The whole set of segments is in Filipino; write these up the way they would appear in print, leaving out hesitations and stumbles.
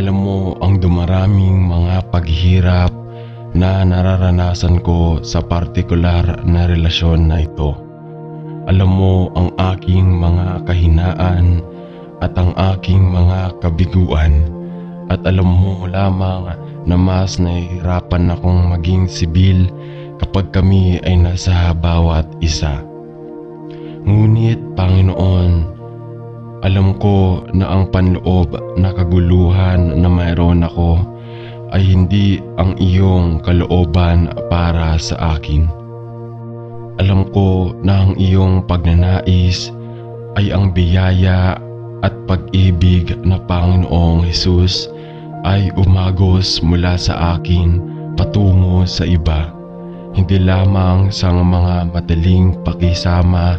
Alam mo ang dumaraming mga paghihirap na nararanasan ko sa partikular na relasyon na ito. Alam mo ang aking mga kahinaan at ang aking mga kabiguan, at alam mo lamang na mas nahihirapan akong maging sibil kapag kami ay nasa bawat isa. Ngunit Panginoon, alam ko na ang panloob na kaguluhan na mayroon ako ay hindi ang iyong kalooban para sa akin. Alam ko na ang iyong pagnanais ay ang biyaya at pag-ibig na Panginoong Hesus ay umagos mula sa akin patungo sa iba, hindi lamang sa mga madaling pakisama,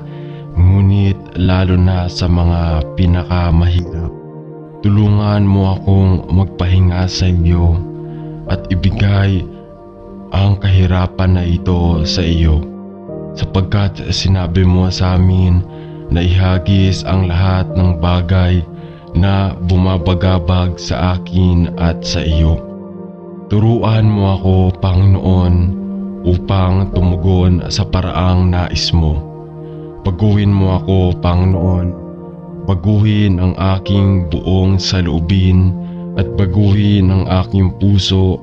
ngunit lalo na sa mga pinakamahirap. Tulungan mo akong magpahinga sa iyo at ibigay ang kahirapan na ito sa iyo, sapagkat sinabi mo sa amin na ihagis ang lahat ng bagay na bumabagabag sa akin at sa iyo. Turuan mo ako, Panginoon, upang tumugon sa paraang nais mo. Baguhin mo ako, Panginoon. Baguhin ang aking buong saloobin at baguhin ang aking puso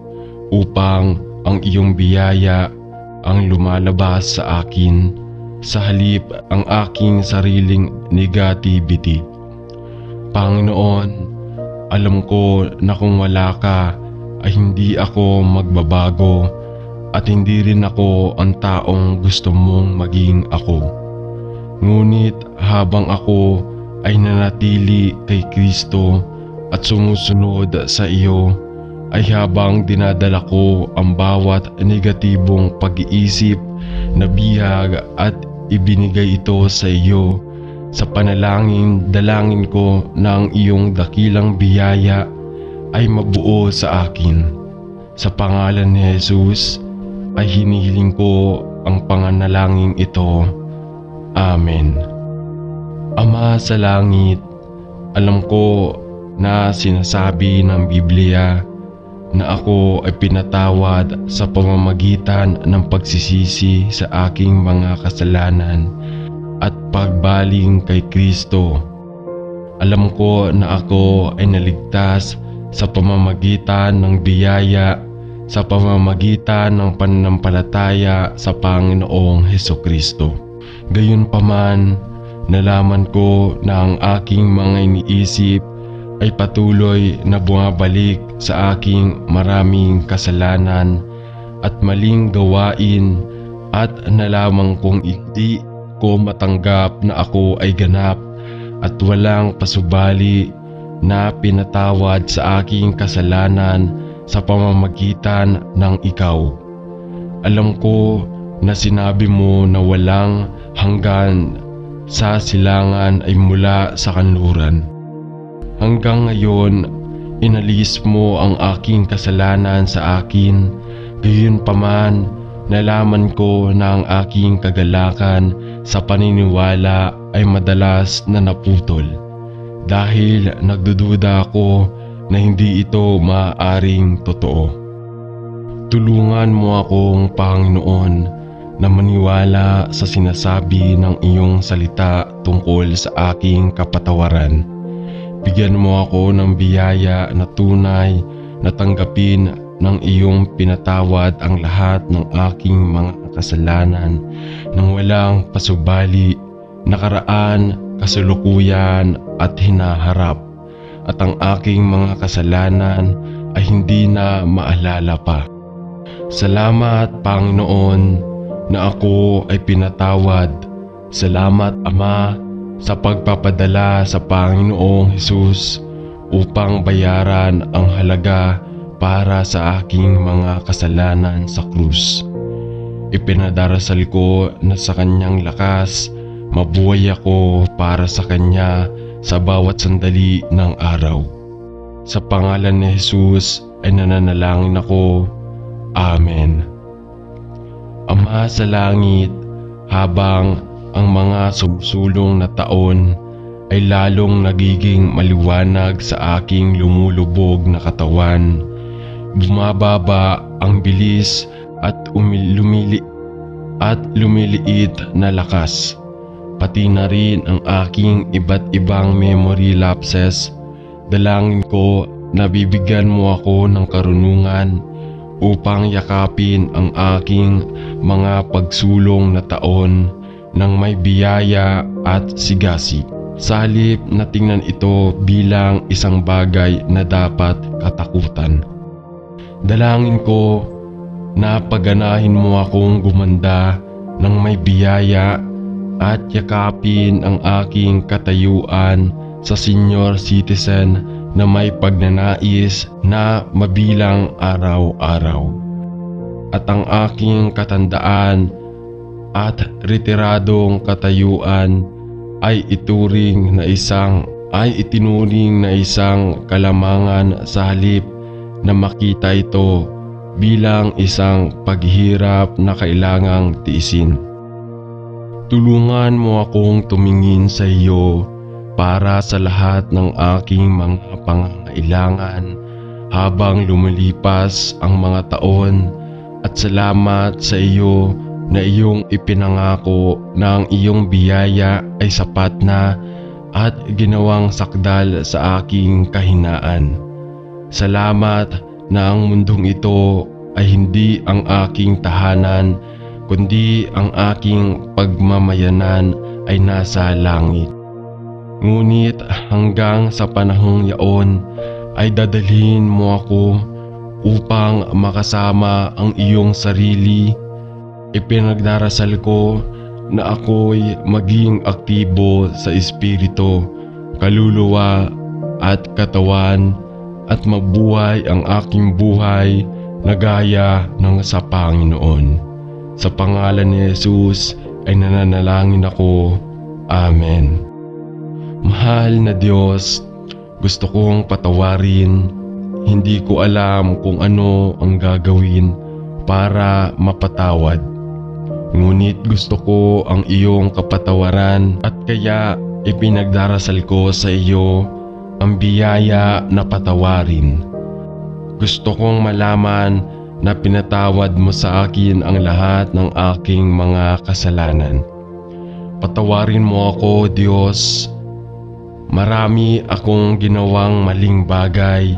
upang ang iyong biyaya ang lumalabas sa akin, sa halip ang aking sariling negativity. Panginoon, alam ko na kung wala ka ay hindi ako magbabago at hindi rin ako ang taong gusto mong maging ako. Ngunit habang ako ay nanatili kay Kristo at sumusunod sa iyo, ay habang dinadala ko ang bawat negatibong pag-iisip na bihag at ibinigay ito sa iyo, sa dalangin ko na ang iyong dakilang biyaya ay mabuo sa akin. Sa pangalan ni Jesus ay hinihiling ko ang panganalangin ito. Amen. Ama sa langit, alam ko na sinasabi ng Biblia na ako ay pinatawad sa pamamagitan ng pagsisisi sa aking mga kasalanan at pagbaling kay Kristo. Alam ko na ako ay naligtas sa pamamagitan ng biyaya, sa pamamagitan ng pananampalataya sa Panginoong Hesukristo. Gayunpaman, nalaman ko na ang aking mga iniisip ay patuloy na bumabalik sa aking maraming kasalanan at maling gawain, at nalaman kong hindi ko matanggap na ako ay ganap at walang pasubali na pinatawad sa aking kasalanan sa pamamagitan ng ikaw. Alam ko na sinabi mo na walang hanggan sa silangan ay mula sa kanluran. Hanggang ngayon, inalis mo ang aking kasalanan sa akin. Gayunpaman, nalaman ko na ang aking kagalakan sa paniniwala ay madalas na naputol, dahil nagdududa ako na hindi ito maaaring totoo. Tulungan mo akong, Panginoon, na maniwala sa sinasabi ng iyong salita tungkol sa aking kapatawaran. Bigyan mo ako ng biyaya na tunay na tanggapin ng iyong pinatawad ang lahat ng aking mga kasalanan nang walang pasubali, nakaraan, kasalukuyan at hinaharap, at ang aking mga kasalanan ay hindi na maalala pa. Salamat, Panginoon, na ako ay pinatawad. Salamat, Ama, sa pagpapadala sa Panginoong Hesus upang bayaran ang halaga para sa aking mga kasalanan sa krus. Ipinadarasal ko na sa kanyang lakas, mabuhay ako para sa kanya sa bawat sandali ng araw. Sa pangalan ni Jesus ay nananalangin ako. Amen. Ama sa langit, habang ang mga sumusulong na taon ay lalong nagiging maliwanag sa aking lumulubog na katawan. Bumababa ang bilis at lumiliit na lakas, pati na rin ang aking iba't ibang memory lapses. Dalangin ko na bibigyan mo ako ng karunungan upang yakapin ang aking mga pagsulong na taon ng may biyaya at sigasig. Sa halip na tingnan ito bilang isang bagay na dapat katakutan. Dalangin ko na paganahin mo akong gumanda ng may biyaya at yakapin ang aking katayuan sa senior citizen na may pagnanais na mabilang araw-araw. At ang aking katandaan at retiradong katayuan ay itinuring na isang kalamangan sa halip na makita ito bilang isang paghihirap na kailangang tiisin. Tulungan mo akong tumingin sa iyo para sa lahat ng aking mga pangangailangan habang lumilipas ang mga taon, at salamat sa iyo na iyong ipinangako na ang iyong biyaya ay sapat na at ginawang sakdal sa aking kahinaan. Salamat na ang mundong ito ay hindi ang aking tahanan, kundi ang aking pagmamayanan ay nasa langit. Ngunit hanggang sa panahong yaon ay dadalhin mo ako upang makasama ang iyong sarili. Ipinagdarasal ko na ako'y maging aktibo sa espiritu, kaluluwa at katawan, at mabuhay ang aking buhay na gaya ng sa Panginoon. Sa pangalan ni Jesus ay nananalangin ako. Amen. Mahal na Diyos, gusto kong patawarin. Hindi ko alam kung ano ang gagawin para mapatawad. Ngunit gusto ko ang iyong kapatawaran, at kaya ipinagdarasal ko sa iyo ang biyaya na patawarin. Gusto kong malaman na pinatawad mo sa akin ang lahat ng aking mga kasalanan. Patawarin mo ako, Diyos. Marami akong ginawang maling bagay,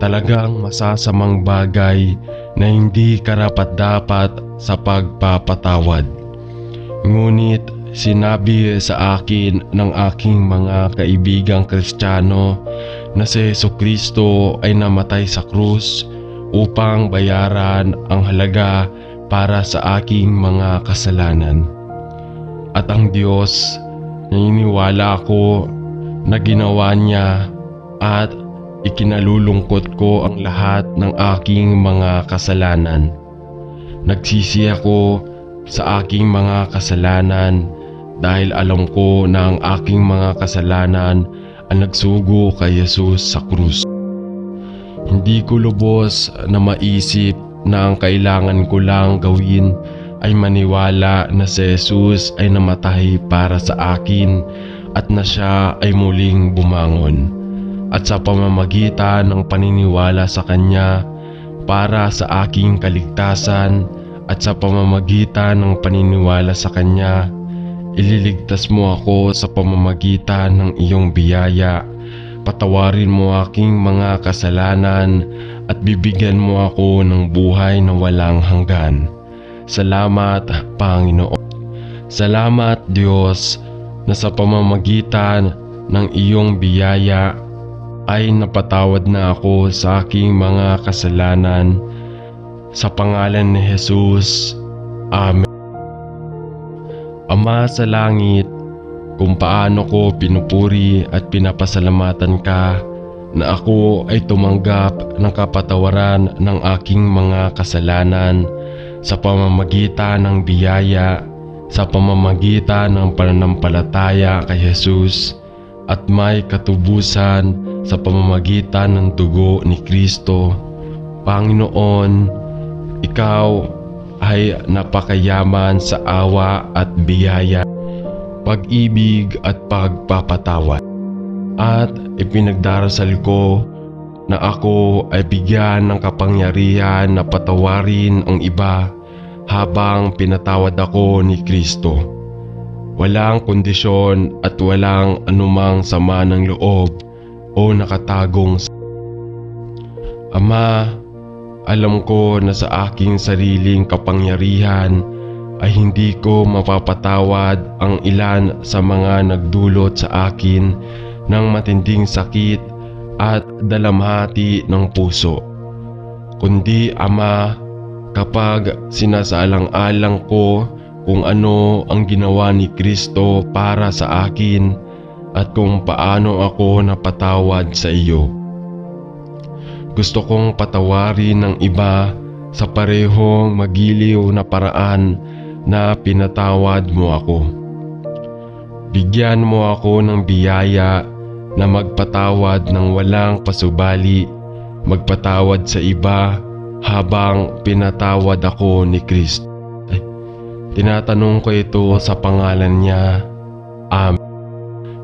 talagang masasamang bagay na hindi karapat-dapat sa pagpapatawad. Ngunit sinabi sa akin ng aking mga kaibigang Kristiyano na si Jesucristo ay namatay sa krus upang bayaran ang halaga para sa aking mga kasalanan. At ang Diyos, naniniwala ako na ginawa niya at ikinalulungkot ko ang lahat ng aking mga kasalanan. Nagsisi ako sa aking mga kasalanan dahil alam ko na ang aking mga kasalanan ang nagsugo kay Jesus sa krus. Hindi ko lubos na maisip na ang kailangan ko lang gawin ay maniwala na si Jesus ay namatay para sa akin at na siya ay muling bumangon. At sa pamamagitan ng paniniwala sa Kanya para sa aking kaligtasan, at sa pamamagitan ng paniniwala sa Kanya, ililigtas mo ako sa pamamagitan ng iyong biyaya. Patawarin mo aking mga kasalanan at bibigyan mo ako ng buhay na walang hanggan. Salamat, Panginoon. Salamat, Diyos, na sa pamamagitan ng iyong biyaya ay napatawad na ako sa aking mga kasalanan. Sa pangalan ni Jesus. Amen. Ama sa langit, kung paano ko pinupuri at pinapasalamatan ka na ako ay tumanggap ng kapatawaran ng aking mga kasalanan sa pamamagitan ng biyaya, sa pamamagitan ng pananampalataya kay Jesus, at may katubusan sa pamamagitan ng dugo ni Kristo. Panginoon, Ikaw ay napakayaman sa awa at biyaya. pag-ibig at pagpapatawad. At ipinagdarasal ko na ako ay bigyan ng kapangyarihan na patawarin ang iba habang pinatawad ako ni Kristo. Walang kondisyon at walang anumang sama ng loob o nakatagong. Ama, alam ko na sa aking sariling kapangyarihan ay hindi ko mapapatawad ang ilan sa mga nagdulot sa akin ng matinding sakit at dalamhati ng puso. Kundi Ama, kapag sinasaalang-alang ko kung ano ang ginawa ni Kristo para sa akin at kung paano ako napatawad sa iyo. Gusto kong patawarin ng iba sa parehong magiliw na paraan na pinatawad mo ako. Bigyan mo ako ng biyaya na magpatawad ng walang pasubali, magpatawad sa iba habang pinatawad ako ni Kristo. Tinatanong ko ito sa pangalan niya. Amen.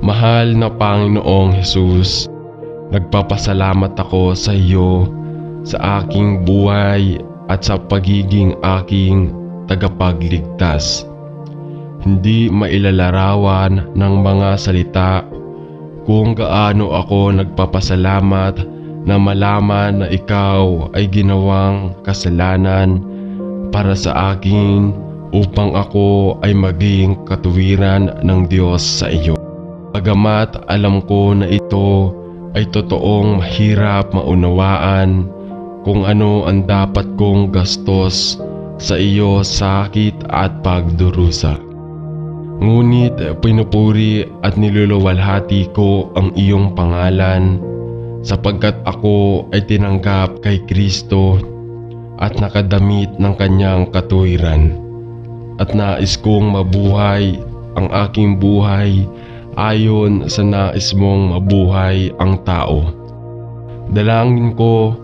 Mahal na Panginoong Hesus, nagpapasalamat ako sa iyo sa aking buhay at sa pagiging aking tagapagligtas. Hindi mailalarawan ng mga salita kung gaano ako nagpapasalamat na malaman na ikaw ay ginawang kasalanan para sa akin upang ako ay maging katuwiran ng Diyos sa iyo. Bagamat alam ko na ito ay totoong mahirap maunawaan kung ano ang dapat kong gastos sa iyo sakit at pagdurusa. Ngunit pinupuri at niluluwalhati ko ang iyong pangalan sapagkat ako ay tinanggap kay Kristo at nakadamit ng kanyang katuwiran. At nais kong mabuhay ang aking buhay ayon sa nais mong mabuhay ang tao. Dalangin ko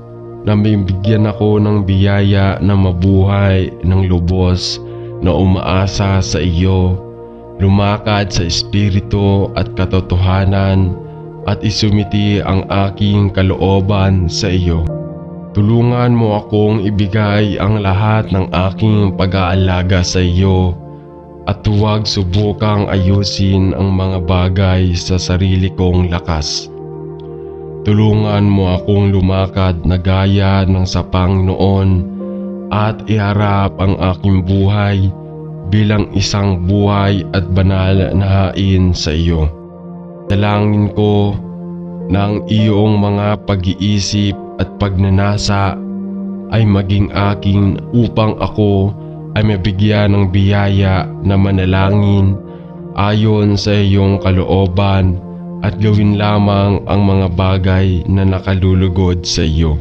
na may bigyan ako ng biyaya na mabuhay ng lubos na umaasa sa iyo, lumakad sa espiritu at katotohanan at isumiti ang aking kalooban sa iyo. Tulungan mo akong ibigay ang lahat ng aking pag-aalaga sa iyo at huwag subukang ayusin ang mga bagay sa sarili kong lakas. Tulungan mo akong lumakad na gaya ng sapang noon at iharap ang aking buhay bilang isang buhay at banal na hain sa iyo. Dalangin ko na ang iyong mga pag-iisip at pagnanasa ay maging akin upang ako ay mabigyan ng biyaya na manalangin ayon sa iyong kalooban at gawin lamang ang mga bagay na nakalulugod sa iyo.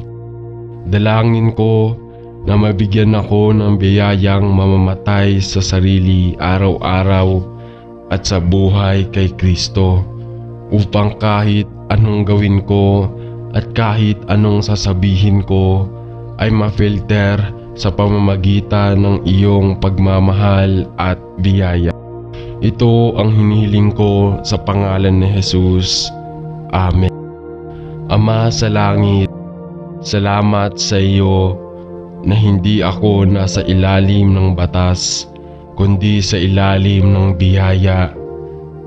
Dalangin ko na mabigyan ako ng biyayang mamamatay sa sarili araw-araw at sa buhay kay Kristo upang kahit anong gawin ko at kahit anong sasabihin ko ay ma-filter sa pamamagitan ng iyong pagmamahal at biyaya. Ito ang hinihiling ko sa pangalan ni Jesus. Amen. Ama sa langit, salamat sa iyo na hindi ako nasa ilalim ng batas, kundi sa ilalim ng biyaya.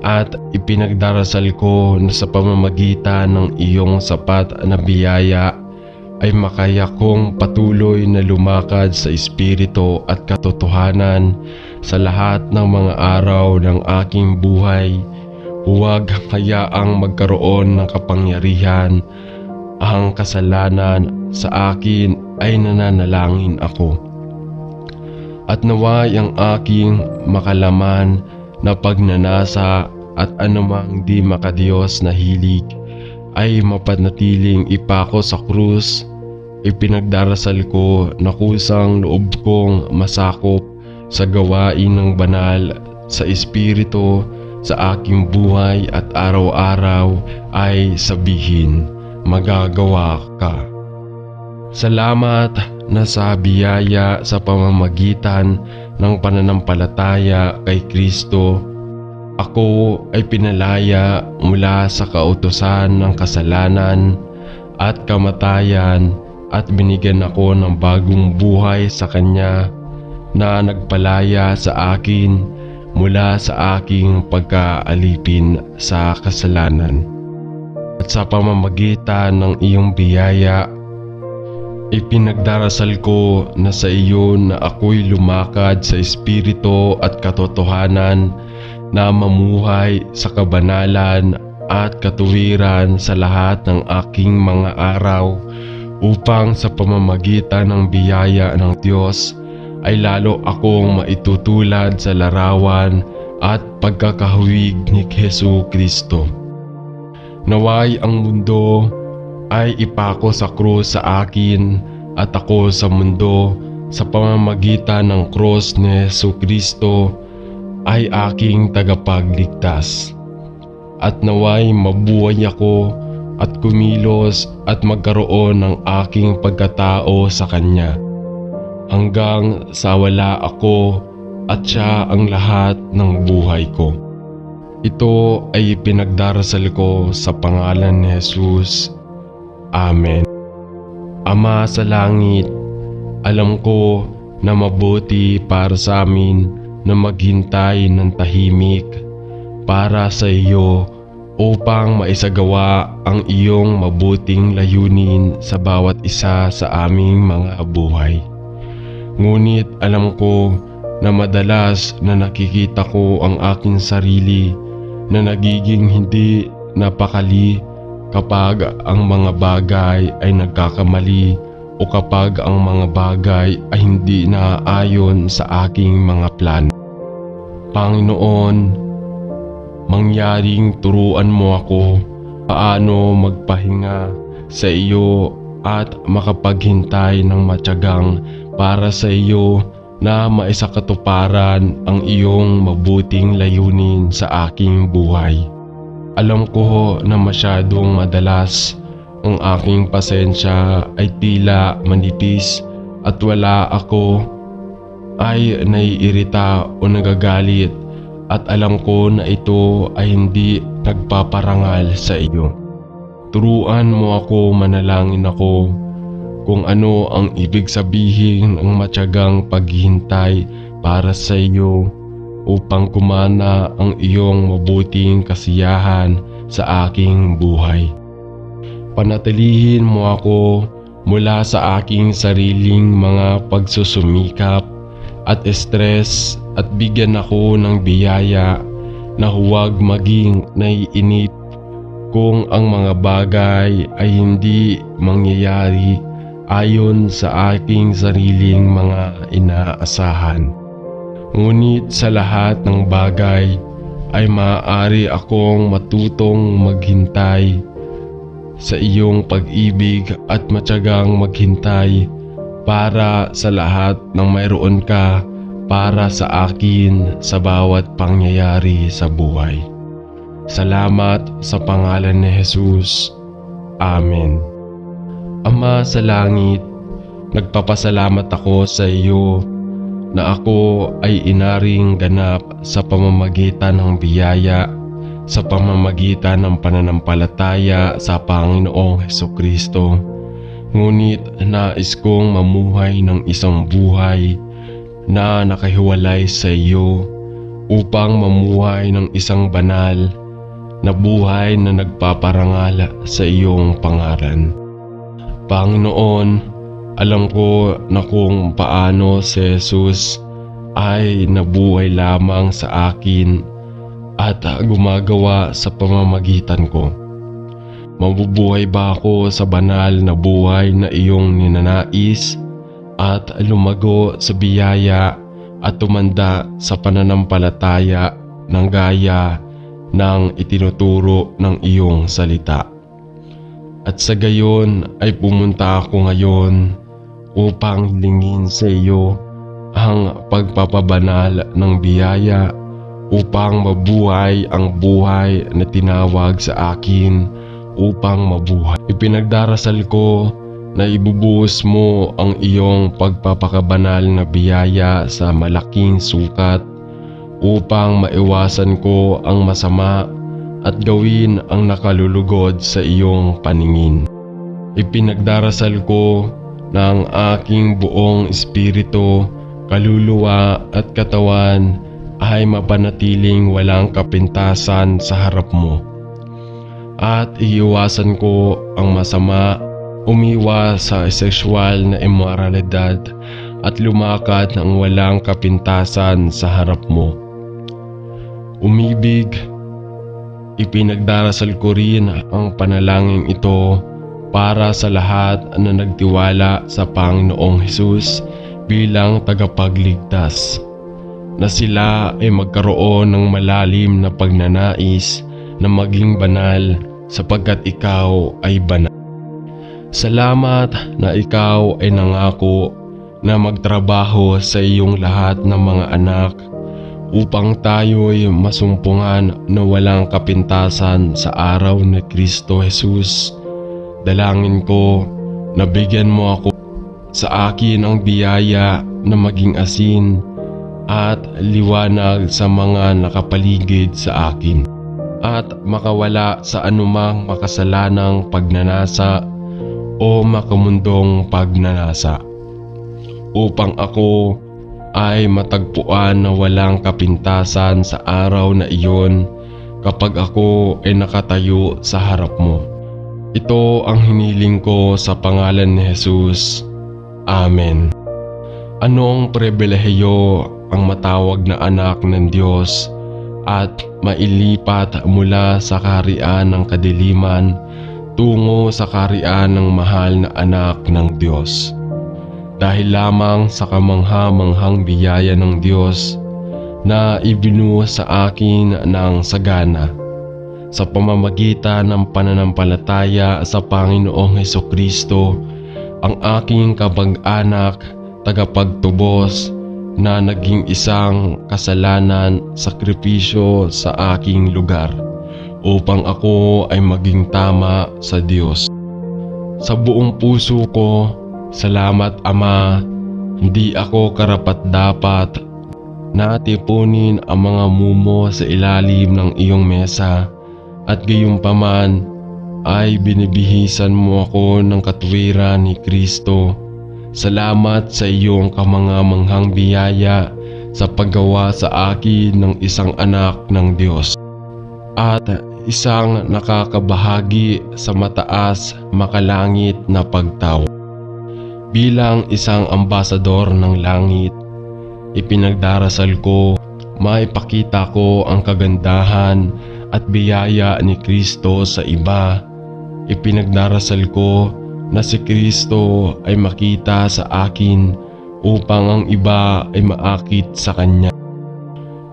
At ipinagdarasal ko na sa pamamagitan ng iyong sapat na biyaya ay makaya kong patuloy na lumakad sa espiritu at katotohanan sa lahat ng mga araw ng aking buhay. Huwag hayaang magkaroon ng kapangyarihan ang kasalanan sa akin ay nananalangin ako. At naway ang aking makalaman na pagnanasa at anumang di makadiyos na hilig ay mapanatiling ipako sa krus. Ipinagdarasal ko na kusang loob kong masakop sa gawain ng banal sa espiritu sa aking buhay at araw-araw ay sabihin, magagawa ka. Salamat na sa biyaya sa pamamagitan ng pananampalataya kay Kristo Ako ay pinalaya mula sa kautusan ng kasalanan at kamatayan at binigyan ako ng bagong buhay sa Kanya na nagpalaya sa akin mula sa aking pagkaalipin sa kasalanan. At sa pamamagitan ng iyong biyaya, ipinagdarasal ko na sa iyo na ako'y lumakad sa espiritu at katotohanan na mamuhay sa kabanalan at katuwiran sa lahat ng aking mga araw upang sa pamamagitan ng biyaya ng Diyos ay lalo akong maitutulad sa larawan at pagkakahawig ni Hesu Kristo. Naway ang mundo ay ipako sa krus sa akin at ako sa mundo sa pamamagitan ng krus ni Hesu Kristo ay aking tagapagligtas. At naway mabuhay ako at kumilos at magkaroon ng aking pagkatao sa Kanya hanggang sa wala ako at Siya ang lahat ng buhay ko. Ito ay pinagdarasal ko sa pangalan ni Jesus. Amen. Ama sa langit, alam ko na mabuti para sa amin na maghintay ng tahimik para sa iyo upang maisagawa ang iyong mabuting layunin sa bawat isa sa aming mga buhay. Ngunit alam ko na madalas na nakikita ko ang aking sarili na nagiging hindi napakali kapag ang mga bagay ay nagkakamali o kapag ang mga bagay ay hindi naaayon sa aking mga plano. Panginoon, mangyaring turuan mo ako paano magpahinga sa iyo at makapaghintay ng matyagang para sa iyo na maisakatuparan ang iyong mabuting layunin sa aking buhay. Alam ko na masyadong madalas ang aking pasensya ay tila manipis at wala ako ay naiirita o nagagalit at alam ko na ito ay hindi nagpaparangal sa iyo. Turuan mo ako manalangin ako kung ano ang ibig sabihin ng matyagang paghihintay para sa iyo upang kumana ang iyong mabuting kasiyahan sa aking buhay. Panatilihin mo ako mula sa aking sariling mga pagsusumikap at stress at bigyan ako ng biyaya na huwag maging naiinip kung ang mga bagay ay hindi mangyayari ayon sa aking sariling mga inaasahan. Ngunit sa lahat ng bagay ay maaari akong matutong maghintay sa iyong pag-ibig at matyagang maghintay para sa lahat ng mayroon ka para sa akin sa bawat pangyayari sa buhay. Salamat sa pangalan ni Jesus. Amen. Ama sa langit, nagpapasalamat ako sa iyo na ako ay inaring ganap sa pamamagitan ng biyaya, sa pamamagitan ng pananampalataya sa Panginoong Hesukristo. Ngunit nais kong mamuhay ng isang buhay na nakahiwalay sa iyo upang mamuhay ng isang banal na buhay na nagpaparangal sa iyong pangalan. Panginoon, alam ko na kung paano si Jesus ay nabuhay lamang sa akin at gumagawa sa pamamagitan ko. Mabubuhay ba ako sa banal na buhay na iyong ninanais at lumago sa biyaya at tumanda sa pananampalataya ng gaya ng itinuturo ng iyong salita? At sa gayon ay pumunta ako ngayon upang hilingin sa iyo ang pagpapabanal ng biyaya upang mabuhay ang buhay na tinawag sa akin upang mabuhay. Ipinagdarasal ko na ibubuhos mo ang iyong pagpapakabanal na biyaya sa malaking sukat upang maiwasan ko ang masama at gawin ang nakalulugod sa iyong paningin. Ipinagdarasal ko na ang aking buong espiritu, kaluluwa at katawan ay mapanatiling walang kapintasan sa harap mo. At iiwasan ko ang masama, umiwas sa sexual na immoralidad at lumakad ng walang kapintasan sa harap mo. Umibig, ipinagdarasal ko rin ang panalangin ito para sa lahat na nagtiwala sa Panginoong Hesus bilang tagapagligtas, na sila ay magkaroon ng malalim na pagnanais na maging banal sapagkat ikaw ay banal. Salamat na ikaw ay nangako na magtrabaho sa iyong lahat ng mga anak upang tayo'y masumpungan na walang kapintasan sa araw ni Kristo Jesus. Dalangin ko na bigyan mo ako sa akin ang biyaya na maging asin at liwanag sa mga nakapaligid sa akin, at makawala sa anumang makasalanang pagnanasa o makamundong pagnanasa, upang ako ay matagpuan na walang kapintasan sa araw na iyon kapag ako ay nakatayo sa harap mo. Ito ang hiniling ko sa pangalan ni Jesus. Amen. Anong pribilehiyo ang matawag na anak ng Diyos at mailipat mula sa kaharian ng kadiliman tungo sa kaharian ng mahal na anak ng Diyos. Dahil lamang sa kamangha-manghang biyaya ng Diyos na ibinuhos sa akin ng sagana sa pamamagitan ng pananampalataya sa Panginoong Hesukristo, ang aking kapag-anak, tagapagtubos na naging isang kasalanan, sakripisyo sa aking lugar upang ako ay maging tama sa Diyos. Sa buong puso ko, salamat Ama, hindi ako karapat-dapat na tipunin ang mga mumo sa ilalim ng iyong mesa, at gayunpaman ay binibihisan mo ako ng katuwiran ni Kristo. Salamat sa iyong kamangamanghang biyaya sa paggawa sa akin ng isang anak ng Diyos at isang nakakabahagi sa mataas makalangit na pagtawag. Bilang isang ambasador ng langit, ipinagdarasal ko maipakita ko ang kagandahan at biyaya ni Kristo sa iba. Ipinagdarasal ko na si Kristo ay makita sa akin upang ang iba ay maakit sa Kanya.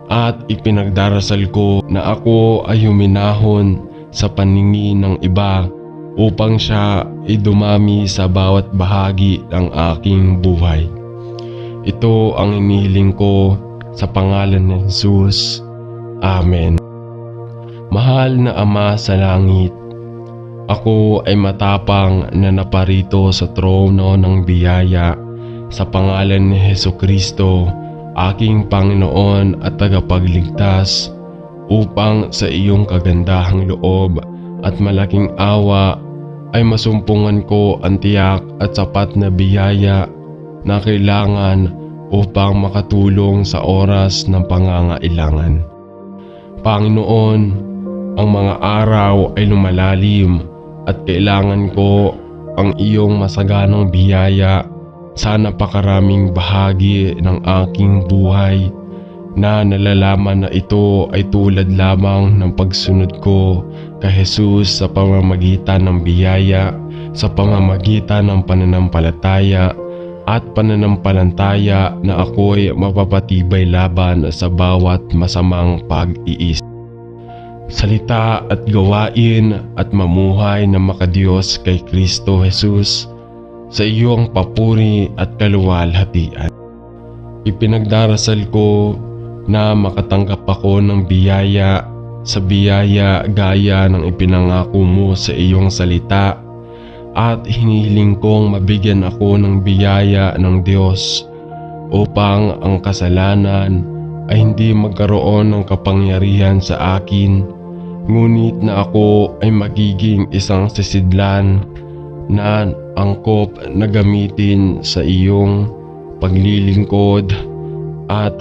At ipinagdarasal ko na ako ay huminahon sa paningin ng iba upang siya ay dumami sa bawat bahagi ng aking buhay. Ito ang inihiling ko sa pangalan ni Jesus. Amen. Mahal na Ama sa langit, ako ay matapang na naparito sa trono ng biyaya sa pangalan ni Hesukristo, aking Panginoon at tagapagligtas, upang sa iyong kagandahang loob at malaking awa ay masumpungan ko ang tiyak at sapat na biyaya na kailangan upang makatulong sa oras ng pangangailangan. Panginoon, ang mga araw ay lumalalim at kailangan ko ang iyong masaganang biyaya sa napakaraming bahagi ng aking buhay na nalalaman na ito ay tulad lamang ng pagsunod ko kay Jesus sa pamamagitan ng biyaya, sa pamamagitan ng pananampalataya at pananampalataya na ako'y mapapatibay laban sa bawat masamang pag-iisip, salita at gawain at mamuhay na makadiyos kay Kristo Jesus sa iyong papuri at kaluwalhatian. Ipinagdarasal ko na makatanggap ako ng biyaya sa biyaya gaya ng ipinangako mo sa iyong salita, at hinihiling kong mabigyan ako ng biyaya ng Diyos upang ang kasalanan ay hindi magkaroon ng kapangyarihan sa akin, ngunit na ako ay magiging isang sisidlan na angkop na gamitin sa iyong paglilingkod at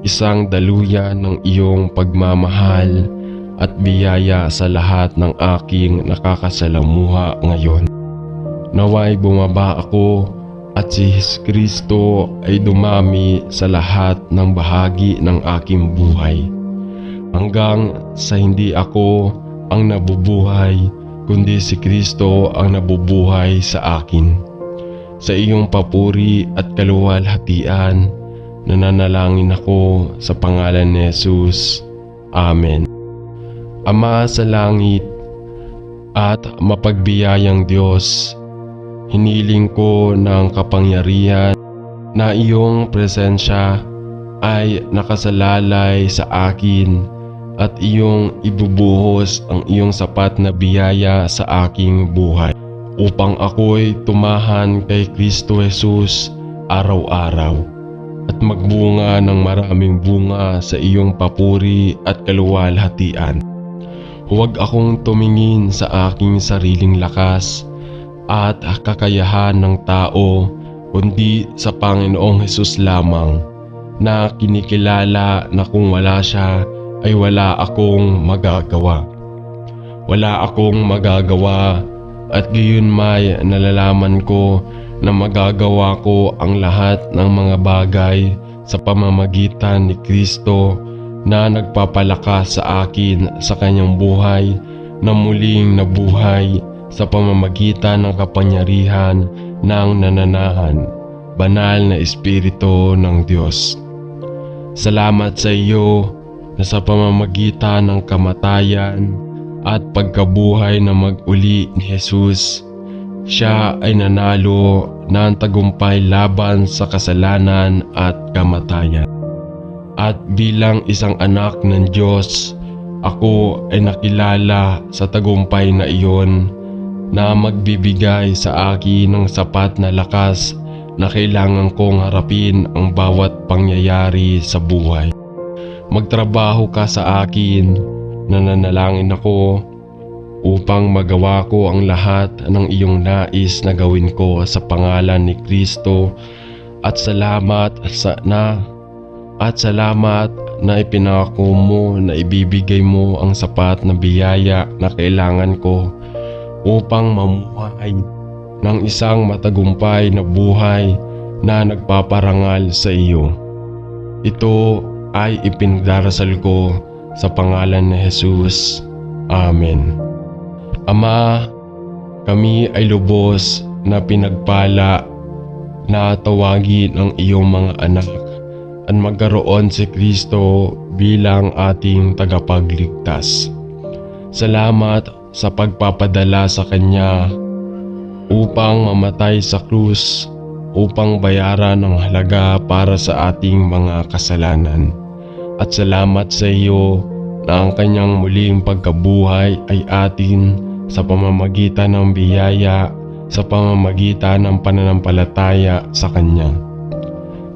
isang daluyan ng iyong pagmamahal at biyaya sa lahat ng aking nakakasalamuha ngayon. Naway bumaba ako at si Kristo ay dumami sa lahat ng bahagi ng aking buhay, hanggang sa hindi ako ang nabubuhay, kundi si Kristo ang nabubuhay sa akin. Sa iyong papuri at kaluwalhatian, nananalangin ako sa pangalan ni Jesus. Amen. Ama sa langit at mapagbiyayang Diyos, hiniling ko ng kapangyarihan na iyong presensya ay nakasalalay sa akin at iyong ibubuhos ang iyong sapat na biyaya sa aking buhay upang ako'y tumahan kay Kristo Jesus araw-araw at magbunga ng maraming bunga sa iyong papuri at kaluwalhatian. Huwag akong tumingin sa aking sariling lakas at kakayahan ng tao, kundi sa Panginoong Hesus lamang, na kinikilala na kung wala siya ay wala akong magagawa. Wala akong magagawa at gayon may nalalaman ko na magagawa ko ang lahat ng mga bagay sa pamamagitan ni Kristo na nagpapalakas sa akin sa kanyang buhay na muling nabuhay sa pamamagitan ng kapangyarihan ng nananahan, banal na Espiritu ng Diyos. Salamat sa iyo na sa pamamagitan ng kamatayan at pagkabuhay na mag-uli ni Jesus, siya ay nanalo ng tagumpay laban sa kasalanan at kamatayan. At bilang isang anak ng Diyos, ako ay nakilala sa tagumpay na iyon na magbibigay sa akin ng sapat na lakas na kailangan kong harapin ang bawat pangyayari sa buhay. Magtrabaho ka sa akin, nananalangin ako upang magawa ko ang lahat ng iyong nais na gawin ko sa pangalan ni Kristo, at salamat na ipinangako mo na ibibigay mo ang sapat na biyaya na kailangan ko upang mamuhay ng isang matagumpay na buhay na nagpaparangal sa iyo. Ito ay ipinagdarasal ko sa pangalan ni Jesus. Amen. Ama, kami ay lubos na pinagpala na tawagin ang iyong mga anak at magkaroon si Kristo bilang ating tagapagligtas. Salamat sa pagpapadala sa Kanya upang mamatay sa krus upang bayaran ang halaga para sa ating mga kasalanan. At salamat sa iyo na ang Kanyang muling pagkabuhay ay atin sa pamamagitan ng biyaya, sa pamamagitan ng pananampalataya sa Kanya.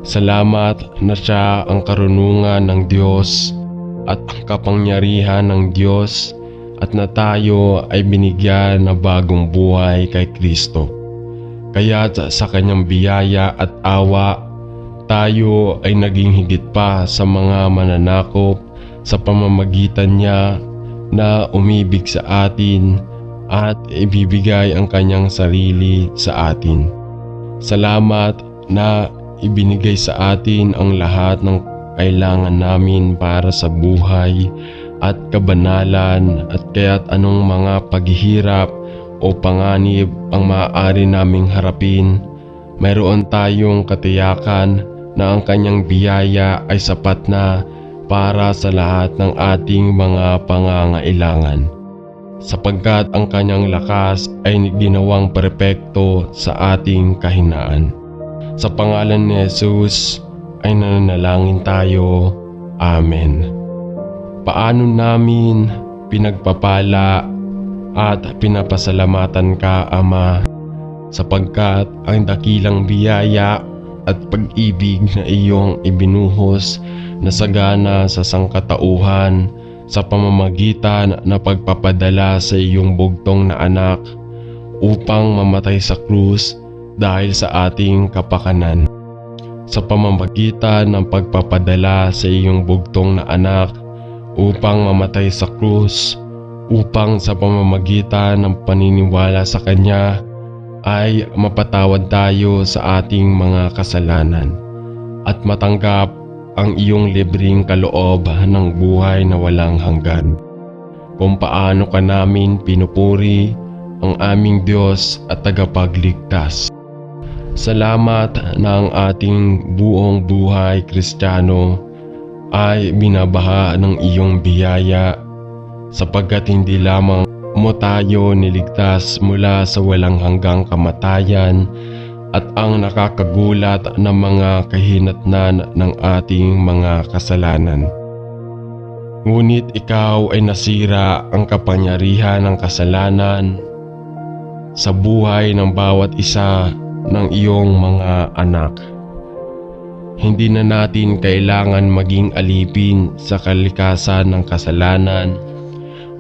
Salamat na siya ang karunungan ng Diyos at ang kapangyarihan ng Diyos, at na tayo ay binigyan ng bagong buhay kay Kristo. Kaya't sa Kanyang biyaya at awa, tayo ay naging higit pa sa mga mananakop sa pamamagitan niya na umibig sa atin at ibibigay ang Kanyang sarili sa atin. Salamat na ibinigay sa atin ang lahat ng kailangan namin para sa buhay at kabanalan, at kaya't anong mga paghihirap o panganib ang maaari naming harapin, mayroon tayong katiyakan na ang Kanyang biyaya ay sapat na para sa lahat ng ating mga pangangailangan, sapagkat ang Kanyang lakas ay ginawang perpekto sa ating kahinaan. Sa pangalan ni Jesus ay nananalangin tayo. Amen. Paano namin pinagpapala at pinapasalamatan ka, Ama, sapagkat ang dakilang biyaya at pag-ibig na iyong ibinuhos na sagana sa sangkatauhan sa pamamagitan na pagpapadala sa iyong bugtong na anak upang mamatay sa krus dahil sa ating kapakanan. Sa pamamagitan ng pagpapadala sa iyong bugtong na anak upang mamatay sa krus, upang sa pamamagitan ng paniniwala sa Kanya ay mapatawad tayo sa ating mga kasalanan at matanggap ang iyong libreng kaloob ng buhay na walang hanggan. Kung paano ka namin pinupuri ang aming Diyos at tagapagligtas. Salamat na ang ating buong buhay Kristiyano ay binabaha ng iyong biyaya, sapagkat hindi lamang mo tayo niligtas mula sa walang hanggang kamatayan at ang nakakagulat na mga kahinatnan ng ating mga kasalanan. Ngunit ikaw ay nasira ang kapangyarihan ng kasalanan sa buhay ng bawat isa ng iyong mga anak. Hindi na natin kailangan maging alipin sa kalikasan ng kasalanan,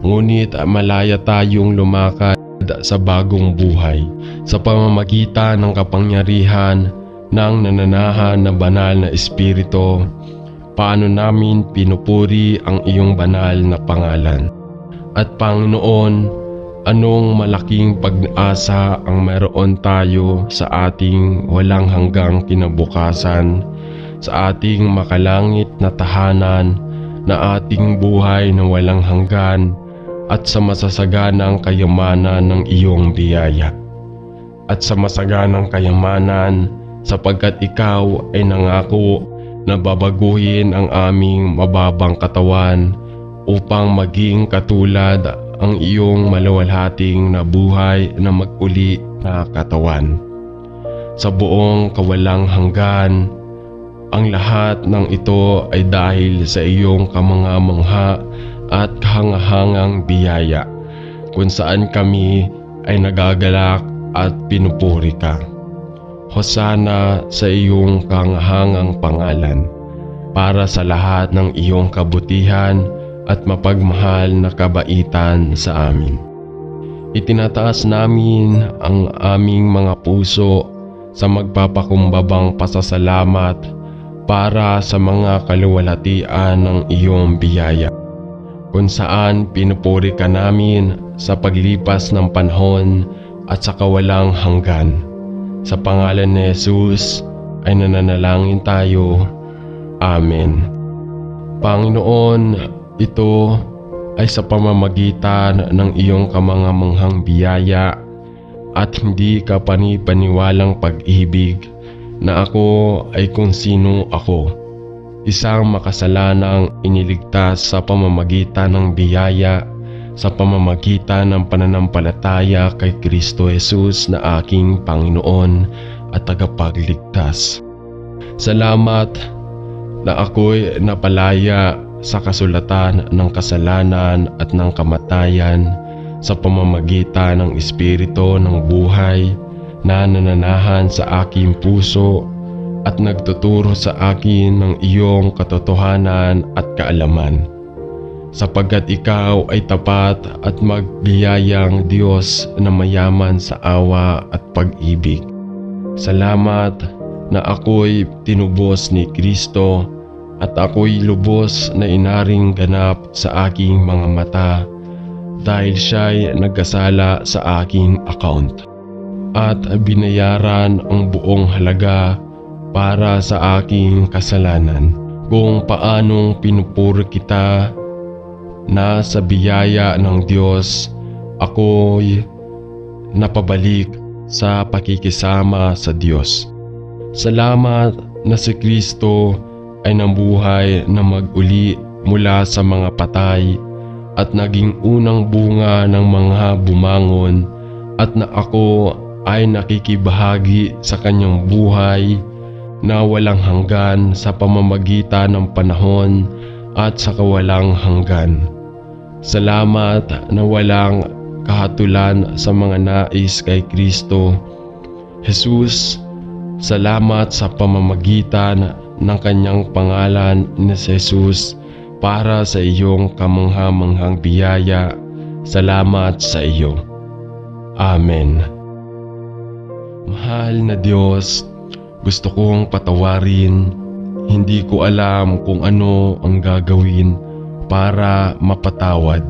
ngunit malaya tayong lumakad sa bagong buhay sa pamamagitan ng kapangyarihan ng nananahan na banal na Espiritu. Paano namin pinupuri ang iyong banal na pangalan. At Panginoon, anong malaking pag-asa ang meron tayo sa ating walang hanggang kinabukasan, sa ating makalangit na tahanan, na ating buhay na walang hanggan, at sa masasaganang kayamanan ng iyong biyaya. At sa masaganang kayamanan, sapagkat ikaw ay nangako na babaguhin ang aming mababang katawan upang maging katulad ang iyong maluwalhating na buhay na mag-uli na katawan. Sa buong kawalang hanggan, ang lahat ng ito ay dahil sa iyong kamangha-mangha at kahangahangang biyaya, kung saan kami ay nagagalak at pinupuri ka. Hosana sa iyong kahangahangang pangalan, para sa lahat ng iyong kabutihan at mapagmahal na kabaitan sa amin. Itinataas namin ang aming mga puso sa magpapakumbabang pasasalamat para sa mga kaluwalhatian ng iyong biyaya, kung saan pinupuri ka namin sa paglipas ng panahon at sa kawalang hanggan. Sa pangalan ni Jesus ay nananalangin tayo. Amen. Panginoon, ito ay sa pamamagitan ng iyong kamangamanghang biyaya at hindi ka panipaniwalang pag-ibig na ako ay kung sino ako, isang makasalanang iniligtas sa pamamagitan ng biyaya, sa pamamagitan ng pananampalataya kay Kristo Jesus na aking Panginoon at tagapagligtas. Salamat na ako'y napalaya sa kasulatan ng kasalanan at ng kamatayan sa pamamagitan ng Espiritu ng buhay na nananahan sa aking puso at nagtuturo sa akin ng iyong katotohanan at kaalaman. Sapagkat ikaw ay tapat at magbiyayang Diyos na mayaman sa awa at pag-ibig. Salamat na ako'y tinubos ni Kristo at ako'y lubos na inaring ganap sa aking mga mata dahil siya'y nagkasala sa aking account at binayaran ang buong halaga para sa aking kasalanan. Kung paanong pinupuri kita na sa biyaya ng Diyos, ako'y napabalik sa pakikisama sa Diyos. Salamat na si Kristo ay nabuhay na mag-uli mula sa mga patay at naging unang bunga ng mga bumangon, at na ako ay nakikibahagi sa kanyang buhay na walang hanggan sa pamamagitan ng panahon at sa kawalang hanggan. Salamat na walang kahatulan sa mga nais kay Kristo Jesus. Salamat sa pamamagitan ng kanyang pangalan na si Jesus para sa iyong kamangha-manghang biyaya. Salamat sa iyo. Amen. Mahal na Diyos, gusto kong patawarin. Hindi ko alam kung ano ang gagawin para mapatawad.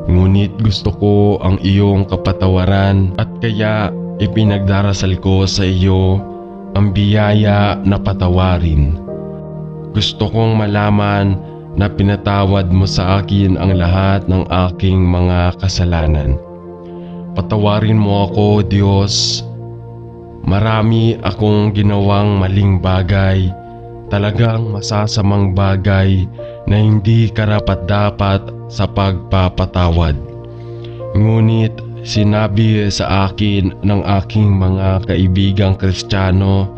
Ngunit gusto ko ang iyong kapatawaran at kaya ipinagdarasal ko sa iyo ang biyaya na patawarin. Gusto kong malaman na pinatawad mo sa akin ang lahat ng aking mga kasalanan. Patawarin mo ako, Diyos. Marami akong ginawang maling bagay, talagang masasamang bagay na hindi karapat-dapat sa pagpapatawad. Ngunit sinabi sa akin ng aking mga kaibigang Kristiyano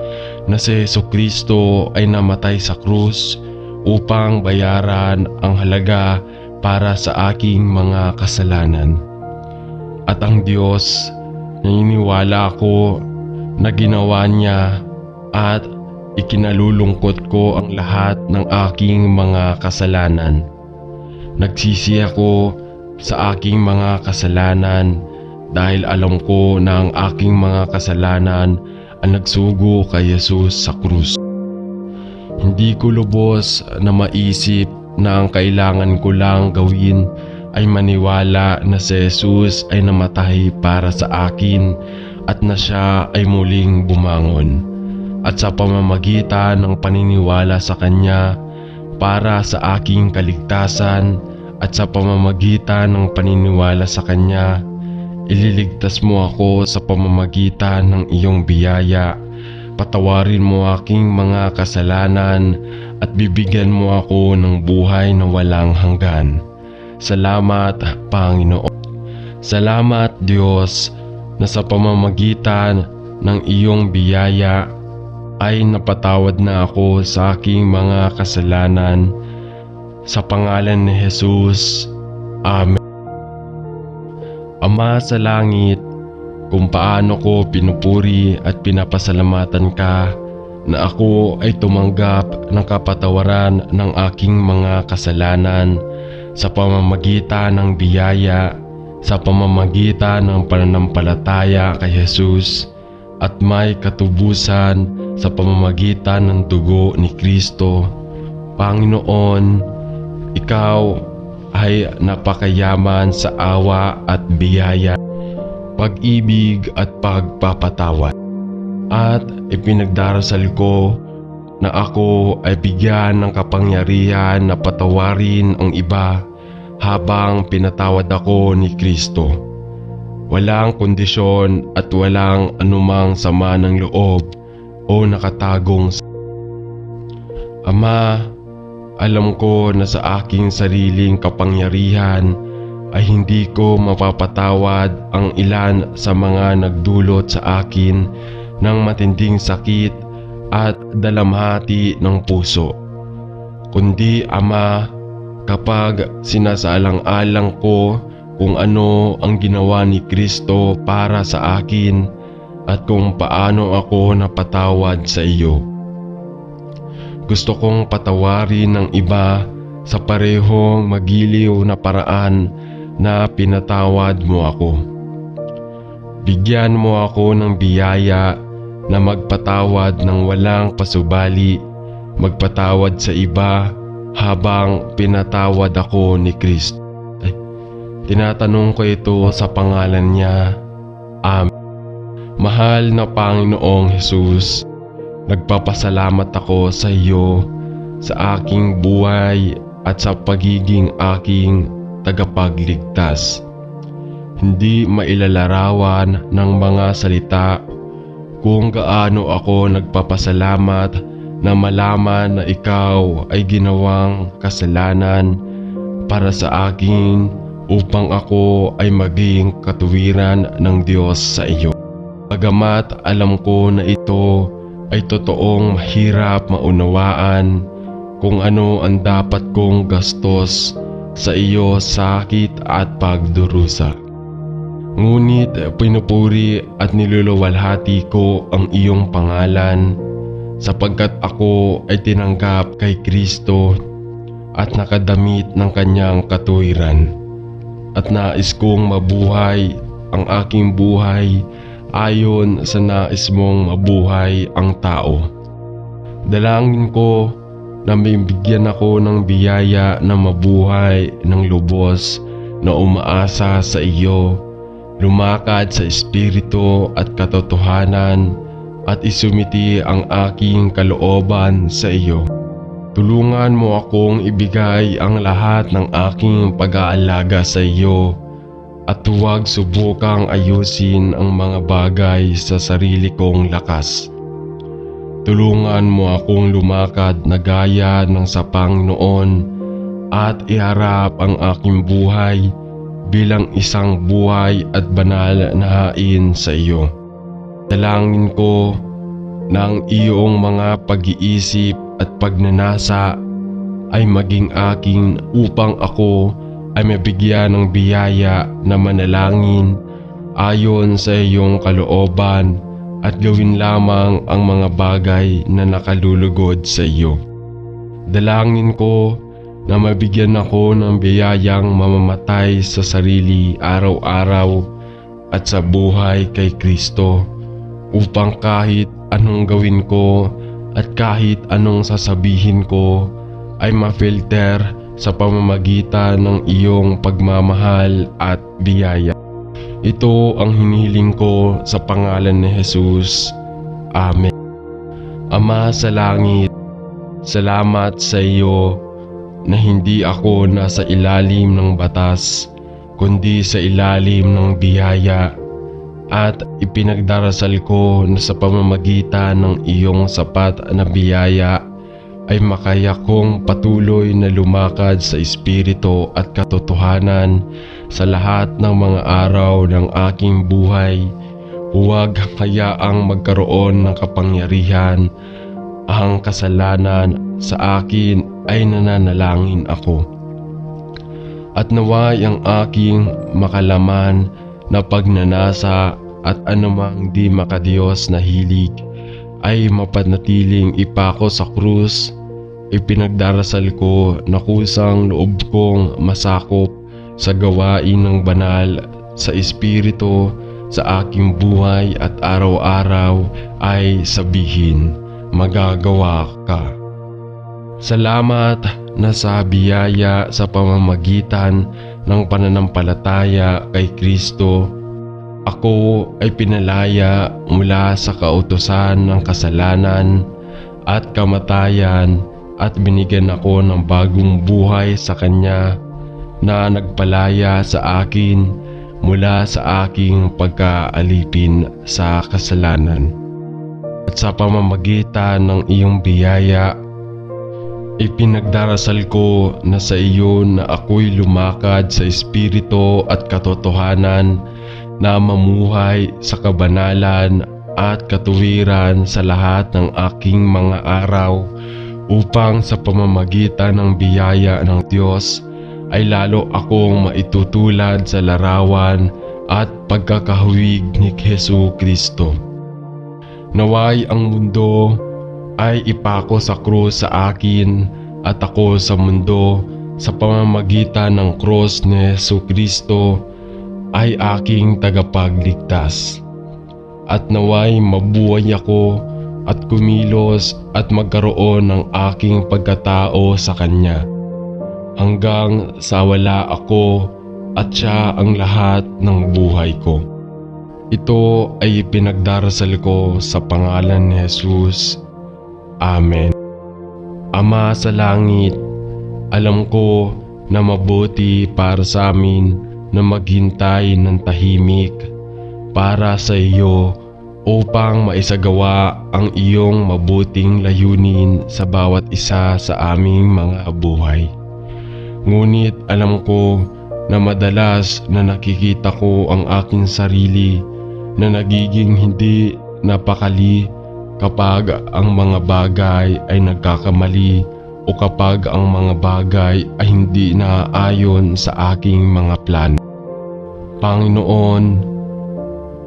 na si Jesucristo ay namatay sa krus upang bayaran ang halaga para sa aking mga kasalanan. At ang Diyos, naniniwala ako na ginawa niya at ikinalulungkot ko ang lahat ng aking mga kasalanan. Nagsisi ako sa aking mga kasalanan dahil alam ko na ang aking mga kasalanan ang nagsugo kay Jesus sa krus. Hindi ko lubos na maisip na ang kailangan ko lang gawin ay maniwala na si Jesus ay namatay para sa akin at na siya ay muling bumangon. At sa pamamagitan ng paniniwala sa Kanya para sa aking kaligtasan at sa pamamagitan ng paniniwala sa Kanya, ililigtas mo ako sa pamamagitan ng iyong biyaya. Patawarin mo aking mga kasalanan at bibigyan mo ako ng buhay na walang hanggan. Salamat, Panginoon. Salamat, Diyos, na sa pamamagitan ng iyong biyaya ay napatawad na ako sa aking mga kasalanan. Sa pangalan ni Jesus. Amen. Ama sa langit, kung paano ko pinupuri at pinapasalamatan ka na ako ay tumanggap ng kapatawaran ng aking mga kasalanan sa pamamagitan ng biyaya, sa pamamagitan ng pananampalataya kay Jesus at may katubusan sa pamamagitan ng dugo ni Kristo. Panginoon, Ikaw ay napakayaman sa awa at biyaya, pag-ibig at pagpapatawad. At ipinagdarasal ko na ako ay bigyan ng kapangyarihan na patawarin ang iba habang pinatawad ako ni Kristo. Walang kondisyon at walang anumang sama ng loob o nakatagong. Ama, alam ko na sa aking sariling kapangyarihan ay hindi ko mapapatawad ang ilan sa mga nagdulot sa akin ng matinding sakit at dalamhati ng puso. Kundi Ama, kapag sinasaalang-alang ko kung ano ang ginawa ni Kristo para sa akin at kung paano ako napatawad sa iyo. Gusto kong patawarin ng iba sa parehong magiliw na paraan na pinatawad mo ako. Bigyan mo ako ng biyaya na magpatawad ng walang pasubali, magpatawad sa iba habang pinatawad ako ni Kristo. Tinatanong ko ito sa pangalan niya. Amen. Mahal na Panginoong Jesus, nagpapasalamat ako sa iyo sa aking buhay at sa pagiging aking tagapagligtas. Hindi mailalarawan ng mga salita kung gaano ako nagpapasalamat na malaman na ikaw ay ginawang kasalanan para sa akin upang ako ay maging katuwiran ng Diyos sa iyo. Bagamat alam ko na ito ay totoong mahirap maunawaan kung ano ang dapat kong gastos sa iyo sakit at pagdurusa. Ngunit pinupuri at niluluwalhati ko ang iyong pangalan sapagkat ako ay tinanggap kay Kristo at nakadamit ng kanyang katuwiran. At nais kong mabuhay ang aking buhay ayon sa nais mong mabuhay ang tao. Dalangin ko na mabigyan ako ng biyaya na mabuhay ng lubos na umaasa sa iyo, lumakad sa espiritu at katotohanan at isumiti ang aking kalooban sa iyo. Tulungan mo akong ibigay ang lahat ng aking pag-aalaga sa iyo at huwag subukang ayusin ang mga bagay sa sarili kong lakas. Tulungan mo akong lumakad na gaya ng sa Panginoon at iharap ang aking buhay bilang isang buhay at banal na hain sa iyo. Dalangin ko na ang iyong mga pag-iisip at pagnanasa ay maging akin upang ako ay mabigyan ng biyaya na manalangin ayon sa iyong kalooban at gawin lamang ang mga bagay na nakalulugod sa iyo. Dalangin ko na mabigyan ako ng biyayang mamamatay sa sarili araw-araw at sa buhay kay Kristo, upang kahit anong gawin ko at kahit anong sasabihin ko ay ma-filter sa pamamagitan ng iyong pagmamahal at biyaya. Ito ang hinihiling ko sa pangalan ni Jesus. Amen. Ama sa langit, salamat sa iyo na hindi ako nasa ilalim ng batas, kundi sa ilalim ng biyaya, at ipinagdarasal ko na sa pamamagitan ng iyong sapat na biyaya ay makaya kong patuloy na lumakad sa espiritu at katotohanan sa lahat ng mga araw ng aking buhay. Huwag hayaang magkaroon ng kapangyarihan ang kasalanan sa akin, ay nananalangin ako. At naway ang aking makalaman na pagnanasa at anumang di makadiyos na hilig ay mapanatiling ipako sa krus. Ipinagdarasal ko na kusang loob kong masakop sa gawain ng banal sa espiritu sa aking buhay at araw-araw ay sabihin, magagawa ka. Salamat na sa biyaya sa pamamagitan ng pananampalataya kay Kristo, ako ay pinalaya mula sa kautusan ng kasalanan at kamatayan at binigyan ako ng bagong buhay sa Kanya na nagpalaya sa akin mula sa aking pagkaalipin sa kasalanan. At sa pamamagitan ng iyong biyaya, ipinagdarasal ko na sa iyo na ako'y lumakad sa espiritu at katotohanan, na mamuhay sa kabanalan at katuwiran sa lahat ng aking mga araw, upang sa pamamagitan ng biyaya ng Diyos ay lalo akong maitutulad sa larawan at pagkakahawig ni Hesu Kristo. Naway ang mundo ay ipako sa krus sa akin at ako sa mundo sa pamamagitan ng krus ni Hesu Kristo ay aking tagapagligtas. At naway mabuhay ako at kumilos at magkaroon ng aking pagkatao sa Kanya, hanggang sa wala ako at Siya ang lahat ng buhay ko. Ito ay ipinagdarasal ko sa pangalan ni Jesus. Amen. Ama sa langit, alam ko na mabuti para sa amin na maghintay ng tahimik para sa iyo upang maisagawa ang iyong mabuting layunin sa bawat isa sa aming mga buhay. Ngunit alam ko na madalas na nakikita ko ang aking sarili na nagiging hindi napakali kapag ang mga bagay ay nagkakamali o kapag ang mga bagay ay hindi naaayon sa aking mga plano. Panginoon,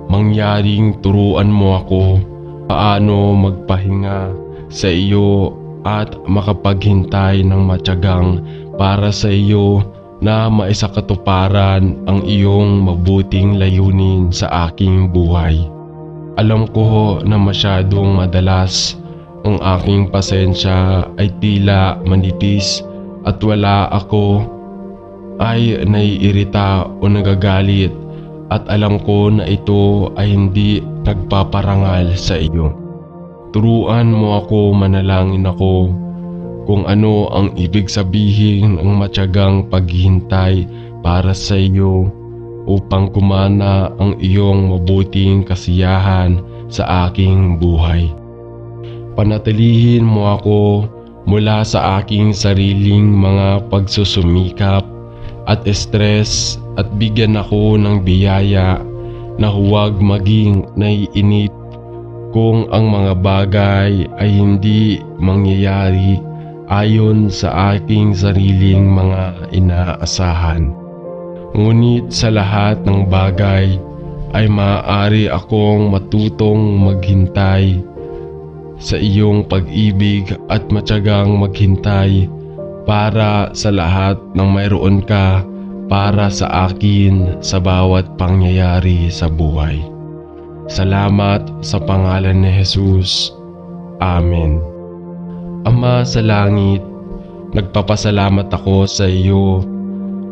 mangyaring turuan mo ako paano magpahinga sa iyo at makapaghintay ng matyagang para sa iyo na maisakatuparan ang iyong mabuting layunin sa aking buhay. Alam ko na masyadong madalas ang aking pasensya ay tila manipis at wala ako ay naiirita o nagagalit, at alam ko na ito ay hindi nagpaparangal sa iyo. Turuan mo ako, manalangin ako kung ano ang ibig sabihin ng matyagang paghihintay para sa iyo upang kumana ang iyong mabuting kasiyahan sa aking buhay. Panatilihin mo ako mula sa aking sariling mga pagsusumikap at stress at bigyan ako ng biyaya na huwag maging naiinip kung ang mga bagay ay hindi mangyayari ayon sa aking sariling mga inaasahan. Ngunit sa lahat ng bagay ay maaari akong matutong maghintay sa iyong pag-ibig at matyagang maghintay para sa lahat ng mayroon ka para sa akin sa bawat pangyayari sa buhay. Salamat sa pangalan ni Jesus. Amen. Ama sa langit, nagpapasalamat ako sa iyo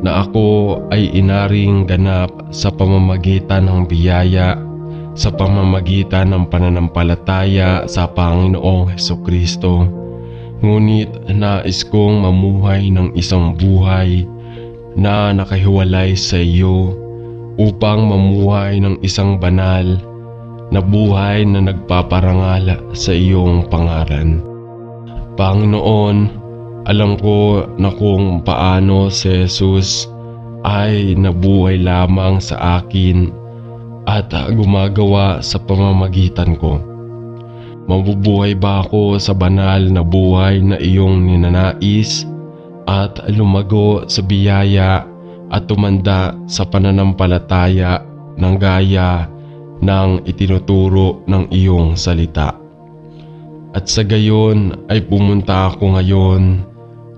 na ako ay inaring ganap sa pamamagitan ng biyaya, sa pamamagitan ng pananampalataya sa Panginoong Hesukristo. Ngunit nais kong mamuhay ng isang buhay na nakahiwalay sa iyo upang mamuhay ng isang banal na buhay na nagpaparangal sa iyong pangalan. Panginoon, alam ko na kung paano si Jesus ay nabuhay lamang sa akin at gumagawa sa pamamagitan ko. Mabubuhay ba ako sa banal na buhay na iyong ninanais at lumago sa biyaya at tumanda sa pananampalataya ng gaya ng itinuturo ng iyong salita? At sa gayon ay pumunta ako ngayon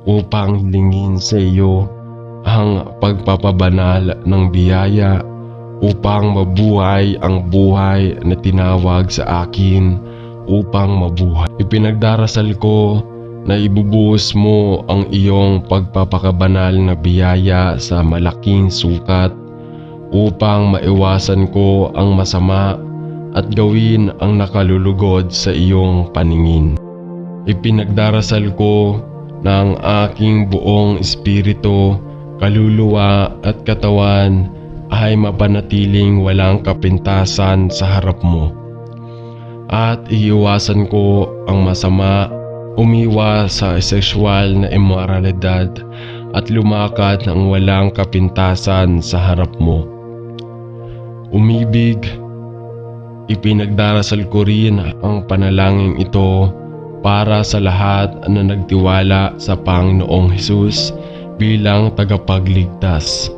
upang hilingin sa iyo ang pagpapabanal ng biyaya upang mabuhay ang buhay na tinawag sa akin upang mabuhay. Ipinagdarasal ko na ibubuhos mo ang iyong pagpapakabanal na biyaya sa malaking sukat upang maiwasan ko ang masama at gawin ang nakalulugod sa iyong paningin. Ipinagdarasal ko na ang aking buong espiritu, kaluluwa at katawan ay mapanatiling walang kapintasan sa harap mo. At iiwasan ko ang masama, umiwas sa sexual na immoralidad at lumakad ng walang kapintasan sa harap mo. Umibig, ipinagdarasal ko rin ang panalangin ito para sa lahat na nagtiwala sa Panginoong Hesus bilang tagapagligtas,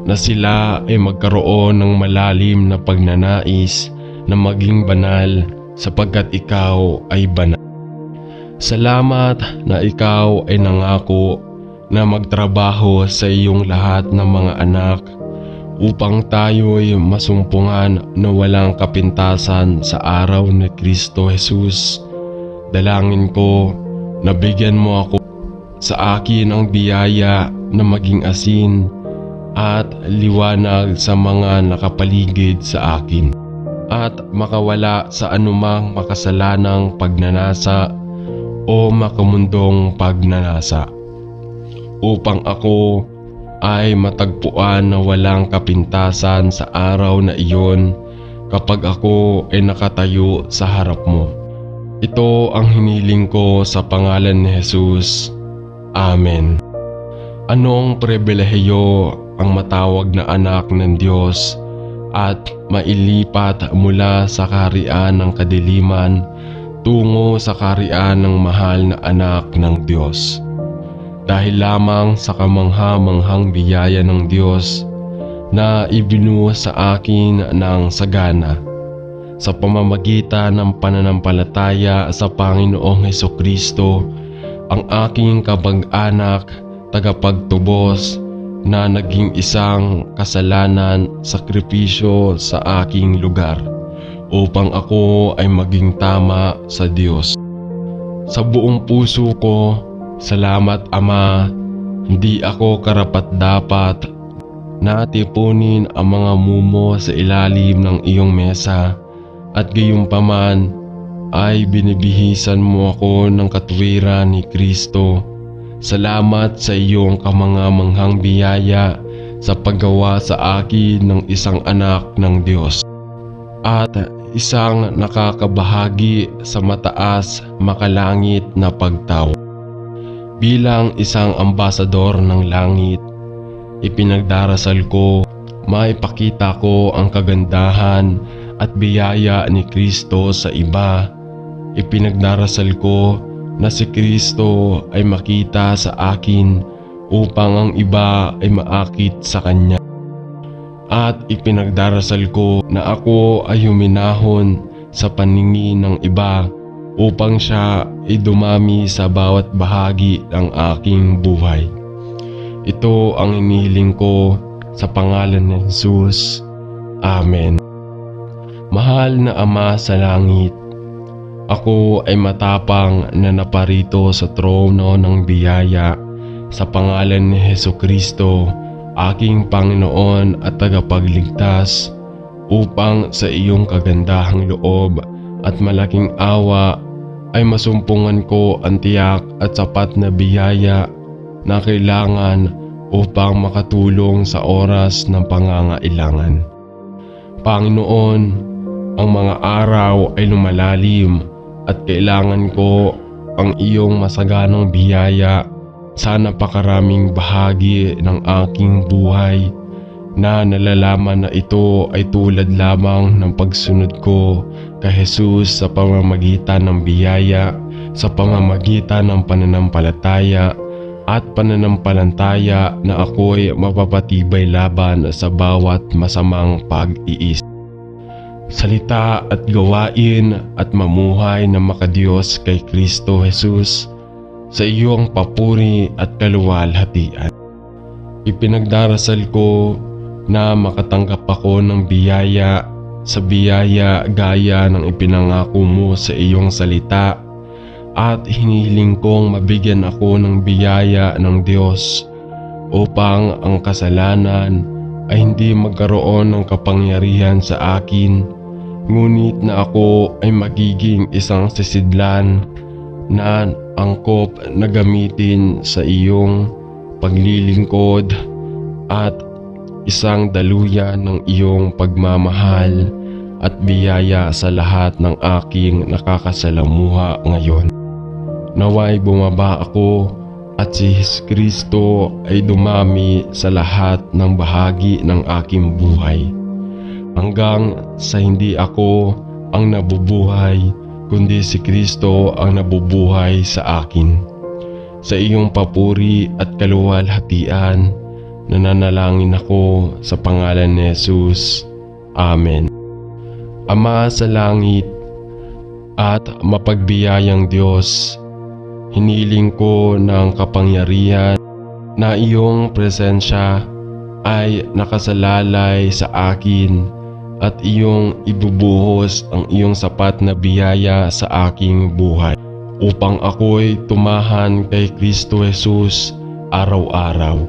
na sila ay magkaroon ng malalim na pagnanais na maging banal sapagkat ikaw ay banal. Salamat na ikaw ay nangako na magtrabaho sa iyong lahat ng mga anak upang tayo'y masumpungan na walang kapintasan sa araw ni Kristo Jesus. Dalangin ko na bigyan mo ako sa akin ang biyaya na maging asin at liwanag sa mga nakapaligid sa akin, at makawala sa anumang makasalanang pagnanasa o makamundong pagnanasa, upang ako ay matagpuan na walang kapintasan sa araw na iyon kapag ako ay nakatayo sa harap mo. Ito ang hiniling ko sa pangalan ni Jesus. Amen. Anong pribilehiyo ang matawag na anak ng Diyos at mailipat mula sa kaharian ng kadiliman tungo sa kaharian ng mahal na anak ng Diyos. Dahil lamang sa kamangha-manghang biyaya ng Diyos na ibinuhos sa akin ng sagana, sa pamamagitan ng pananampalataya sa Panginoong Hesukristo, ang aking kapag-anak, tagapagtubos, na naging isang kasalanan, sakripisyo sa aking lugar, upang ako ay maging tama sa Diyos. Sa buong puso ko, salamat Ama, hindi ako karapat-dapat na tipunin ang mga mumo sa ilalim ng iyong mesa, at gayunpaman ay binibihisan mo ako ng katuwiran ni Kristo. Salamat sa iyong kamangamanghang biyaya sa paggawa sa akin ng isang anak ng Diyos at isang nakakabahagi sa mataas makalangit na pagtawag. Bilang isang ambasador ng langit, ipinagdarasal ko maipakita ko ang kagandahan at biyaya ni Kristo sa iba. Ipinagdarasal ko na si Kristo ay makita sa akin upang ang iba ay maakit sa Kanya. At ipinagdarasal ko na ako ay huminahon sa paningin ng iba upang siya ay dumami sa bawat bahagi ng aking buhay. Ito ang inihiling ko sa pangalan ni Jesus. Amen. Mahal na Ama sa langit, ako ay matapang na naparito sa trono ng biyaya sa pangalan ni Hesukristo, aking Panginoon at tagapagligtas, upang sa iyong kagandahang loob at malaking awa ay masumpungan ko ang tiyak at sapat na biyaya na kailangan upang makatulong sa oras ng pangangailangan. Panginoon, ang mga araw ay lumalalim at kailangan ko ang iyong masaganang biyaya sa napakaraming bahagi ng aking buhay na nalalaman na ito ay tulad lamang ng pagsunod ko kay Jesus sa pamamagitan ng biyaya, sa pamamagitan ng pananampalataya at pananampalataya na ako'y mapapatibay laban sa bawat masamang pag-iisip, salita at gawain at mamuhay na makadiyos kay Kristo Jesus sa iyong papuri at kaluwalhatian. Ipinagdarasal ko na makatanggap ako ng biyaya sa biyaya gaya ng ipinangako mo sa iyong salita, at hinihiling kong mabigyan ako ng biyaya ng Diyos upang ang kasalanan ay hindi magkaroon ng kapangyarihan sa akin, ngunit na ako ay magiging isang sisidlan na angkop na gamitin sa iyong paglilingkod at isang daluyan ng iyong pagmamahal at biyaya sa lahat ng aking nakakasalamuha ngayon. Naway bumaba ako at si Kristo ay dumami sa lahat ng bahagi ng aking buhay, hanggang sa hindi ako ang nabubuhay kundi si Kristo ang nabubuhay sa akin. Sa iyong papuri at kaluwalhatian, nananalangin ako sa pangalan ni Jesus. Amen. Ama sa langit at mapagbiyayang Diyos, hiniling ko ng kapangyarihan na iyong presensya ay nakasalalay sa akin at iyong ibubuhos ang iyong sapat na biyaya sa aking buhay upang ako'y tumahan kay Kristo Jesus araw-araw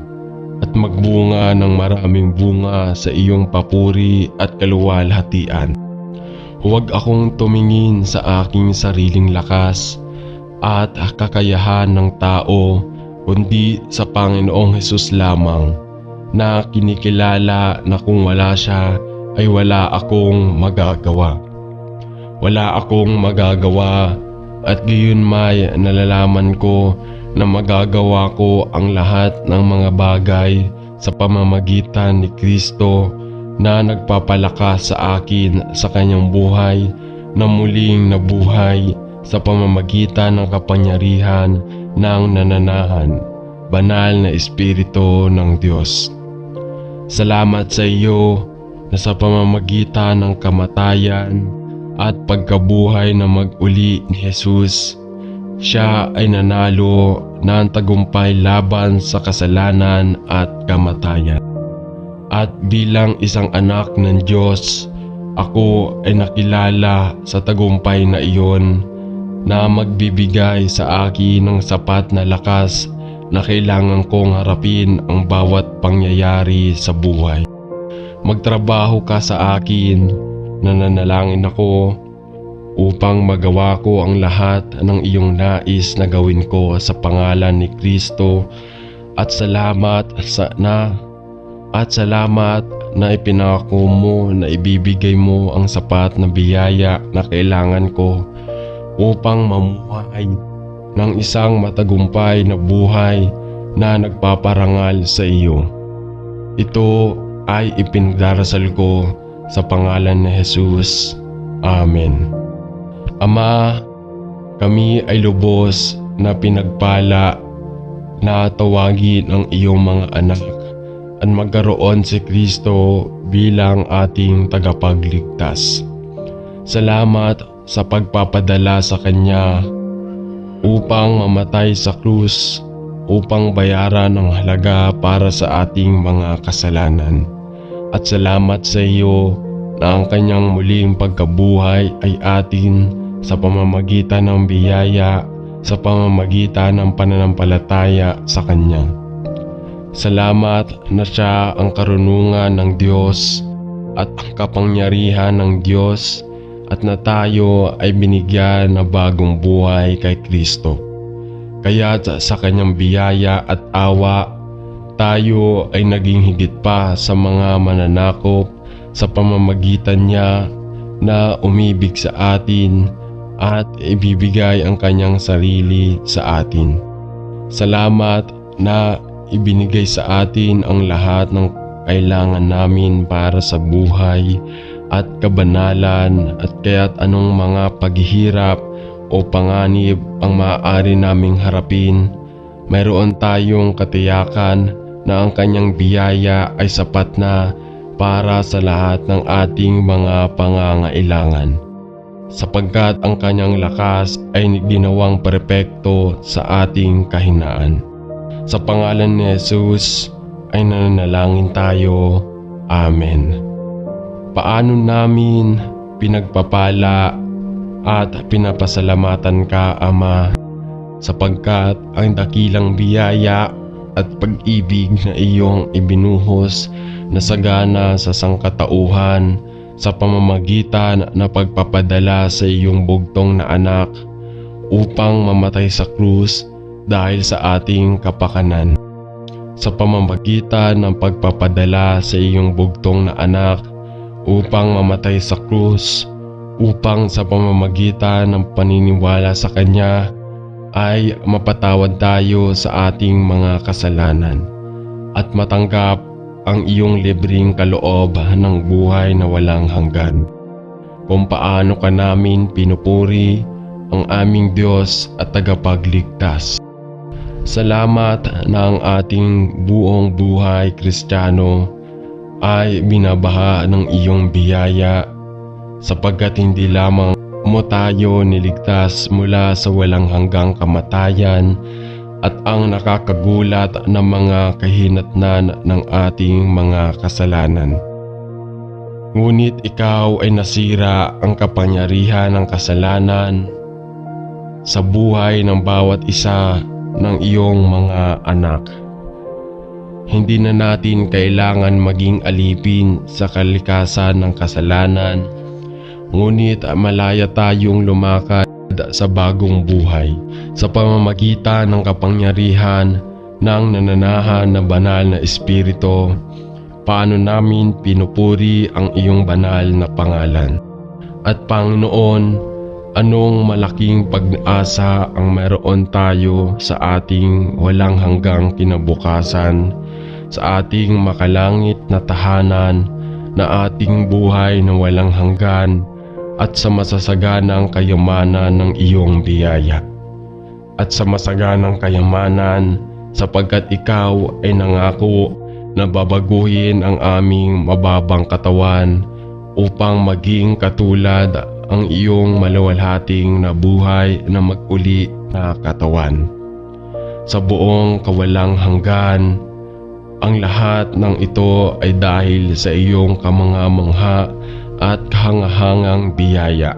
at magbunga ng maraming bunga sa iyong papuri at kaluwalhatian. Huwag akong tumingin sa aking sariling lakas at kakayahan ng tao, kundi sa Panginoong Hesus lamang, na kinikilala na kung wala siya ay wala akong magagawa. Wala akong magagawa at gayon may nalalaman ko na magagawa ko ang lahat ng mga bagay sa pamamagitan ni Kristo na nagpapalakas sa akin sa kanyang buhay na muling nabuhay sa pamamagitan ng kapangyarihan ng nananahan, banal na Espiritu ng Diyos. Salamat sa iyo na sa pamamagitan ng kamatayan at pagkabuhay na mag-uli ni Jesus. Siya ay nanalo ng tagumpay laban sa kasalanan at kamatayan. At bilang isang anak ng Diyos, ako ay nakilala sa tagumpay na iyon na magbibigay sa akin ng sapat na lakas na kailangan kong harapin ang bawat pangyayari sa buhay. Magtrabaho ka sa akin, nananalangin ako upang magawa ko ang lahat ng iyong nais na gawin ko sa pangalan ni Kristo, at salamat na ipinangako mo na ibibigay mo ang sapat na biyaya na kailangan ko upang mamuhay ng isang matagumpay na buhay na nagpaparangal sa iyo. Ito ay ipinagdarasal ko sa pangalan ni Jesus. Amen. Ama, kami ay lubos na pinagpala na tawagin ang iyong mga anak at magkaroon si Kristo bilang ating tagapagligtas. Salamat sa pagpapadala sa Kanya upang mamatay sa krus upang bayaran ang halaga para sa ating mga kasalanan. At salamat sa iyo na ang Kanyang muling pagkabuhay ay atin sa pamamagitan ng biyaya, sa pamamagitan ng pananampalataya sa Kanya. Salamat na Siya ang karunungan ng Diyos at ang kapangyarihan ng Diyos, at na tayo ay binigyan ng bagong buhay kay Kristo. Kaya sa Kanyang biyaya at awa, tayo ay naging higit pa sa mga mananakop sa pamamagitan niya na umibig sa atin at ibibigay ang Kanyang sarili sa atin. Salamat na ibinigay sa atin ang lahat ng kailangan namin para sa buhay at kabanalan, at kaya't anong mga paghihirap o panganib ang maaari naming harapin, mayroon tayong katiyakan na ang Kanyang biyaya ay sapat na para sa lahat ng ating mga pangangailangan, sapagkat ang Kanyang lakas ay ginawang perpekto sa ating kahinaan. Sa pangalan ni Jesus ay nananalangin tayo. Amen. Paano namin pinagpapala at pinapasalamatan ka, Ama, sapagkat ang dakilang biyaya at pag-ibig na iyong ibinuhos na sagana sa sangkatauhan sa pamamagitan na pagpapadala sa iyong bugtong na anak upang mamatay sa krus dahil sa ating kapakanan. Sa pamamagitan ng pagpapadala sa iyong bugtong na anak upang mamatay sa krus, upang sa pamamagitan ng paniniwala sa Kanya ay mapatawad tayo sa ating mga kasalanan at matanggap ang iyong libreng kaloob ng buhay na walang hanggan. Kung paano ka namin pinupuri, ang aming Diyos at tagapagligtas. Salamat na ang ating buong buhay Kristiyano ay binabaha ng iyong biyaya, sapagkat hindi lamang mo tayo niligtas mula sa walang hanggang kamatayan at ang nakakagulat na mga kahinatnan ng ating mga kasalanan. Ngunit ikaw ay nasira ang kapangyarihan ng kasalanan sa buhay ng bawat isa ng iyong mga anak. Hindi na natin kailangan maging alipin sa kalikasan ng kasalanan, ngunit malaya tayong lumakad sa bagong buhay sa pamamagitan ng kapangyarihan ng nananahan na banal na Espiritu. Paano namin pinupuri ang iyong banal na pangalan. At Panginoon, anong malaking pag-asa ang meron tayo sa ating walang hanggang kinabukasan, sa ating makalangit na tahanan, na ating buhay na walang hanggan, at sa masasaganang kayamanan ng iyong biyaya. At sa masaganang kayamanan, sapagkat ikaw ay nangako na babaguhin ang aming mababang katawan upang maging katulad ang iyong maluwalhating na buhay na mag-uli na katawan. Sa buong kawalang hanggan, ang lahat ng ito ay dahil sa iyong kamangha-mangha at kahangahangang biyaya,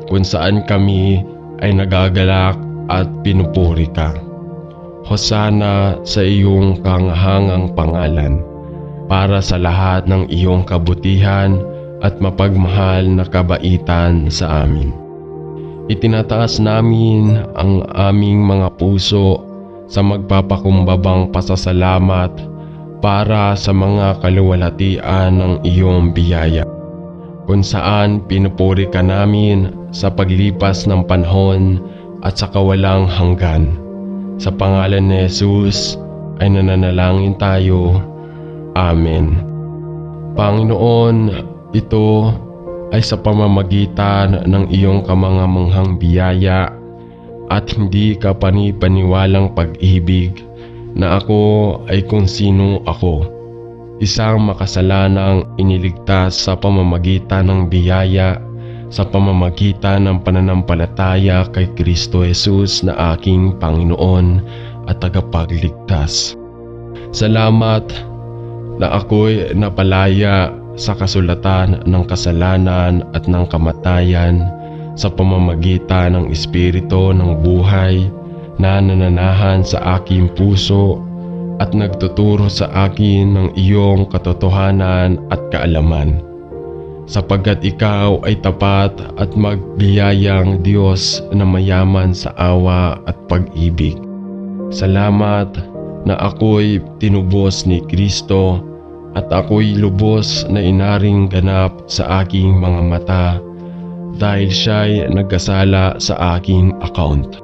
kung saan kami ay nagagalak at pinupuri ka. Hosana sa iyong kahangahangang pangalan, para sa lahat ng iyong kabutihan at mapagmahal na kabaitan sa amin. Itinataas namin ang aming mga puso sa magpapakumbabang pasasalamat para sa mga kaluwalhatian ng iyong biyaya, kung saan pinupuri ka namin sa paglipas ng panahon at sa kawalang hanggan. Sa pangalan ni Jesus ay nananalangin tayo. Amen. Panginoon, ito ay sa pamamagitan ng iyong kamangamanghang biyaya at hindi ka panipaniwalang pag-ibig na ako ay kung sino ako, isang makasalanang iniligtas sa pamamagitan ng biyaya, sa pamamagitan ng pananampalataya kay Kristo Jesus na aking Panginoon at tagapagligtas. Salamat na ako'y napalaya sa kasulatan ng kasalanan at ng kamatayan sa pamamagitan ng Espiritu ng buhay na nananahan sa aking puso at nagtuturo sa akin ng iyong katotohanan at kaalaman. Sapagkat ikaw ay tapat at magbiyayang Diyos na mayaman sa awa at pag-ibig. Salamat na ako'y tinubos ni Kristo at ako'y lubos na inaring ganap sa aking mga mata dahil siya'y nagkasala sa aking account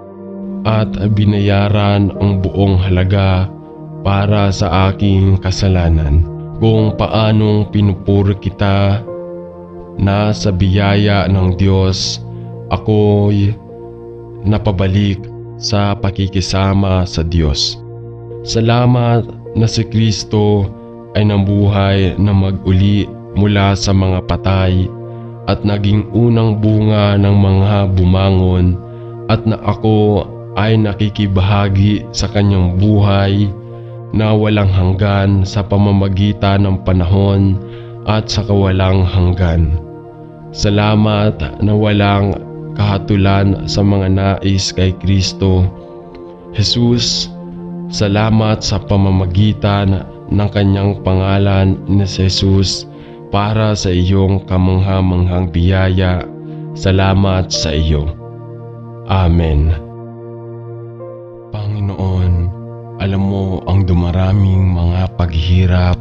at binayaran ang buong halaga para sa aking kasalanan. Kung paanong pinupuri kita na sa biyaya ng Diyos ako'y napabalik sa pakikisama sa Diyos. Salamat na si Kristo ay nabuhay na mag-uli mula sa mga patay at naging unang bunga ng mga bumangon, at na ako ay nakikibahagi sa kanyang buhay na walang hanggan sa pamamagitan ng panahon at sa kawalang hanggan. Salamat na walang kahatulan sa mga nais kay Kristo Jesus. Salamat sa pamamagitan ng kanyang pangalan na si Jesus para sa iyong kamangha-manghang biyaya. Salamat sa iyo. Amen. Panginoon, alam mo ang dumaraming mga paghihirap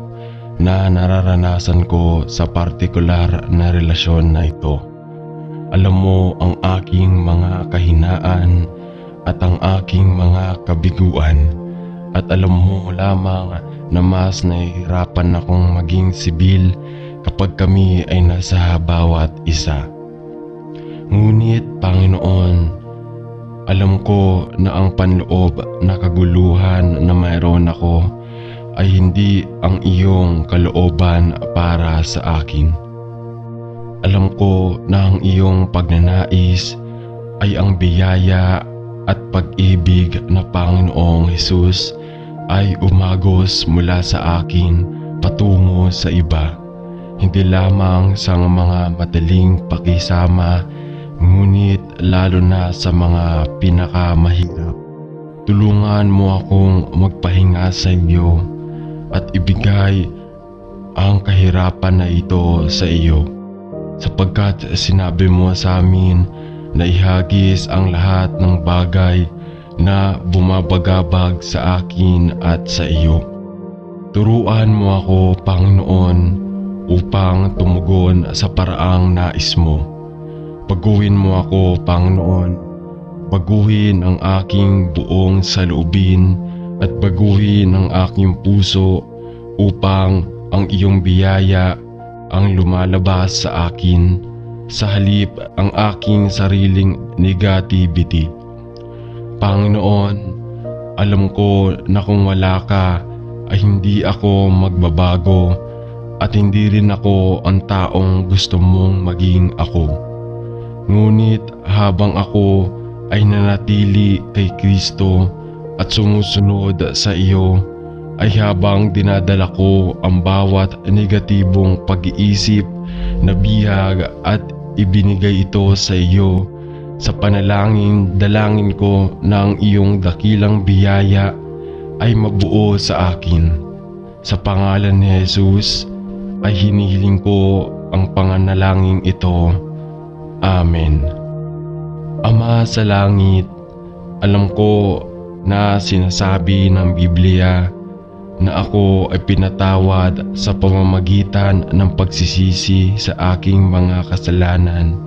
na nararanasan ko sa partikular na relasyon na ito. Alam mo ang aking mga kahinaan at ang aking mga kabiguan, at alam mo lamang na mas nahihirapan akong maging sibil kapag kami ay nasa bawat isa. Ngunit Panginoon, alam ko na ang panloob na kaguluhan na mayroon ako ay hindi ang iyong kalooban para sa akin. Alam ko na ang iyong pagnanais ay ang biyaya at pag-ibig na Panginoong Jesus ay umagos mula sa akin patungo sa iba, hindi lamang sa mga madaling pakisama, ngunit lalo na sa mga pinakamahirap. Tulungan mo akong magpahinga sa iyo at ibigay ang kahirapan na ito sa iyo, sapagkat sinabi mo sa amin na ihagis ang lahat ng bagay na bumabagabag sa akin at sa iyo. Turuan mo ako, Panginoon, upang tumugon sa paraang nais mo. Baguhin mo ako, Panginoon. Baguhin ang aking buong saloobin at baguhin ang aking puso upang ang iyong biyaya ang lumalabas sa akin, sa halip ang aking sariling negativity. Panginoon, alam ko na kung wala ka ay hindi ako magbabago at hindi rin ako ang taong gusto mong maging ako. Ngunit habang ako ay nanatili kay Kristo at sumusunod sa iyo, ay habang dinadala ko ang bawat negatibong pag-iisip na bihag at ibinigay ito sa iyo, sa panalangin dalangin ko na ang iyong dakilang biyaya ay mabuo sa akin. Sa pangalan ni Jesus ay hinihiling ko ang panganalangin ito. Amen. Ama sa langit, alam ko na sinasabi ng Biblia na ako ay pinatawad sa pamamagitan ng pagsisisi sa aking mga kasalanan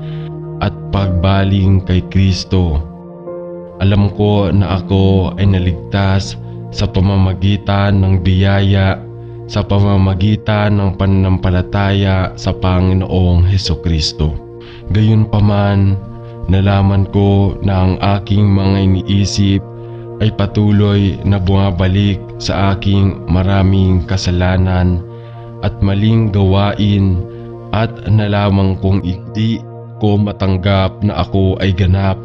at pagbaling kay Kristo. Alam ko na ako ay naligtas sa pamamagitan ng biyaya, sa pamamagitan ng pananampalataya sa Panginoong Hesukristo. Gayunpaman, nalaman ko na ang aking mga iniisip ay patuloy na bumabalik sa aking maraming kasalanan at maling gawain, at nalaman kong hindi ko matanggap na ako ay ganap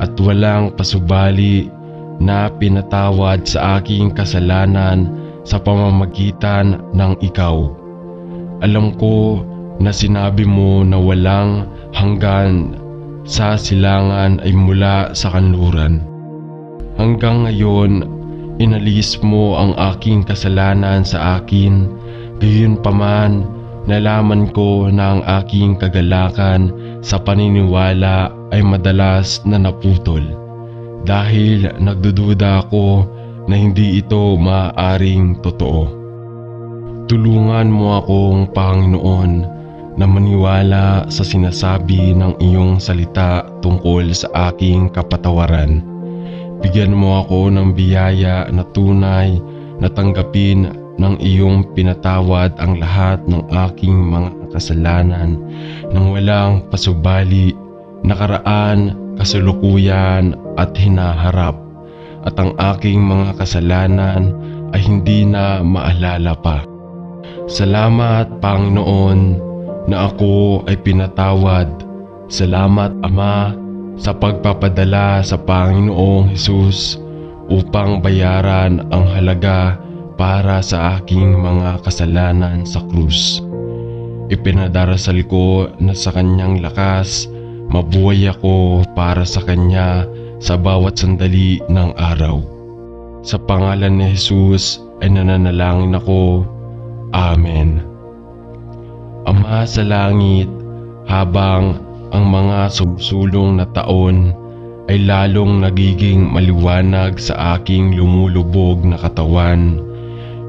at walang pasubali na pinatawad sa aking kasalanan sa pamamagitan ng ikaw. Alam ko na sinabi mo na walang hanggan sa silangan ay mula sa kanluran. Hanggang ngayon, inalis mo ang aking kasalanan sa akin. Gayunpaman, nalaman ko na ang aking kagalakan sa paniniwala ay madalas na naputol, dahil nagdududa ako na hindi ito maaaring totoo. Tulungan mo akong Panginoon na maniwala sa sinasabi ng iyong salita tungkol sa aking kapatawaran. Bigyan mo ako ng biyaya na tunay na tanggapin ng iyong pinatawad ang lahat ng aking mga kasalanan nang walang pasubali, nakaraan, kasalukuyan at hinaharap, at ang aking mga kasalanan ay hindi na maalala pa. Salamat, Panginoon, na ako ay pinatawad. Salamat, Ama, sa pagpapadala sa Panginoong Hesus upang bayaran ang halaga para sa aking mga kasalanan sa krus. Ipinadarasal ko na sa kanyang lakas, mabuhay ako para sa kanya sa bawat sandali ng araw. Sa pangalan ni Jesus ay nananalangin ako. Amen. Ama sa langit, habang ang mga sumusulong na taon ay lalong nagiging maliwanag sa aking lumulubog na katawan,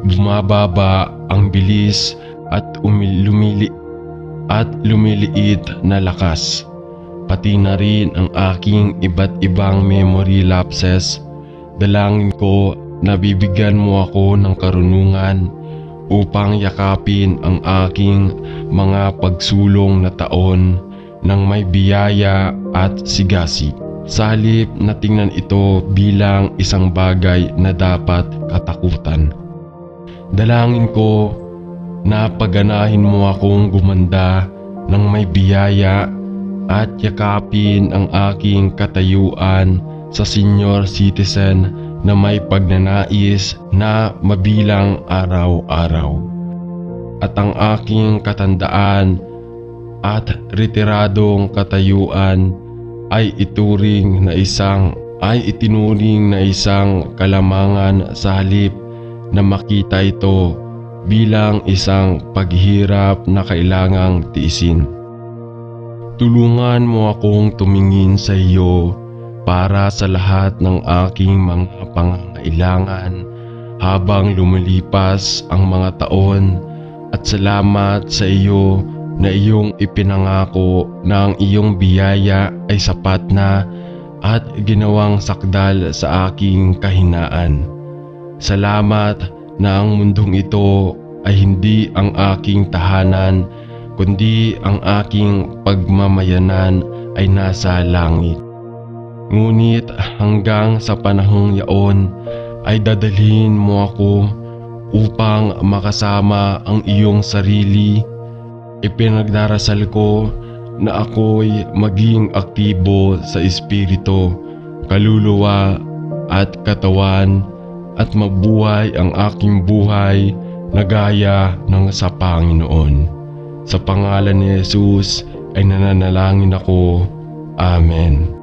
bumababa ang bilis at lumiliit na lakas, pati na rin ang aking iba't ibang memory lapses. Dalangin ko na bibigyan mo ako ng karunungan upang yakapin ang aking mga pagsulong na taon ng may biyaya at sigasig, sa halip na tingnan ito bilang isang bagay na dapat katakutan. Dalangin ko na pagganahin mo akong gumanda ng may biyaya at yakapin ang aking katayuan sa senior citizen na may pagnanais na mabilang araw-araw, at ang aking katandaan at retiradong katayuan ay itinuring na isang kalamangan, sa halip na makita ito bilang isang paghihirap na kailangang tiisin. Tulungan mo akong tumingin sa iyo para sa lahat ng aking mga pangangailangan habang lumilipas ang mga taon, at salamat sa iyo na iyong ipinangako na ang iyong biyaya ay sapat na at ginawang sakdal sa aking kahinaan. Salamat na ang mundong ito ay hindi ang aking tahanan, kundi ang aking pagmamayanan ay nasa langit. Ngunit hanggang sa panahong yaon ay dadalhin mo ako upang makasama ang iyong sarili. Ipinagdarasal ko na ako'y maging aktibo sa espiritu, kaluluwa at katawan at mabuhay ang aking buhay na gaya ng sa Panginoon. Sa pangalan ni Jesus ay nananalangin ako. Amen.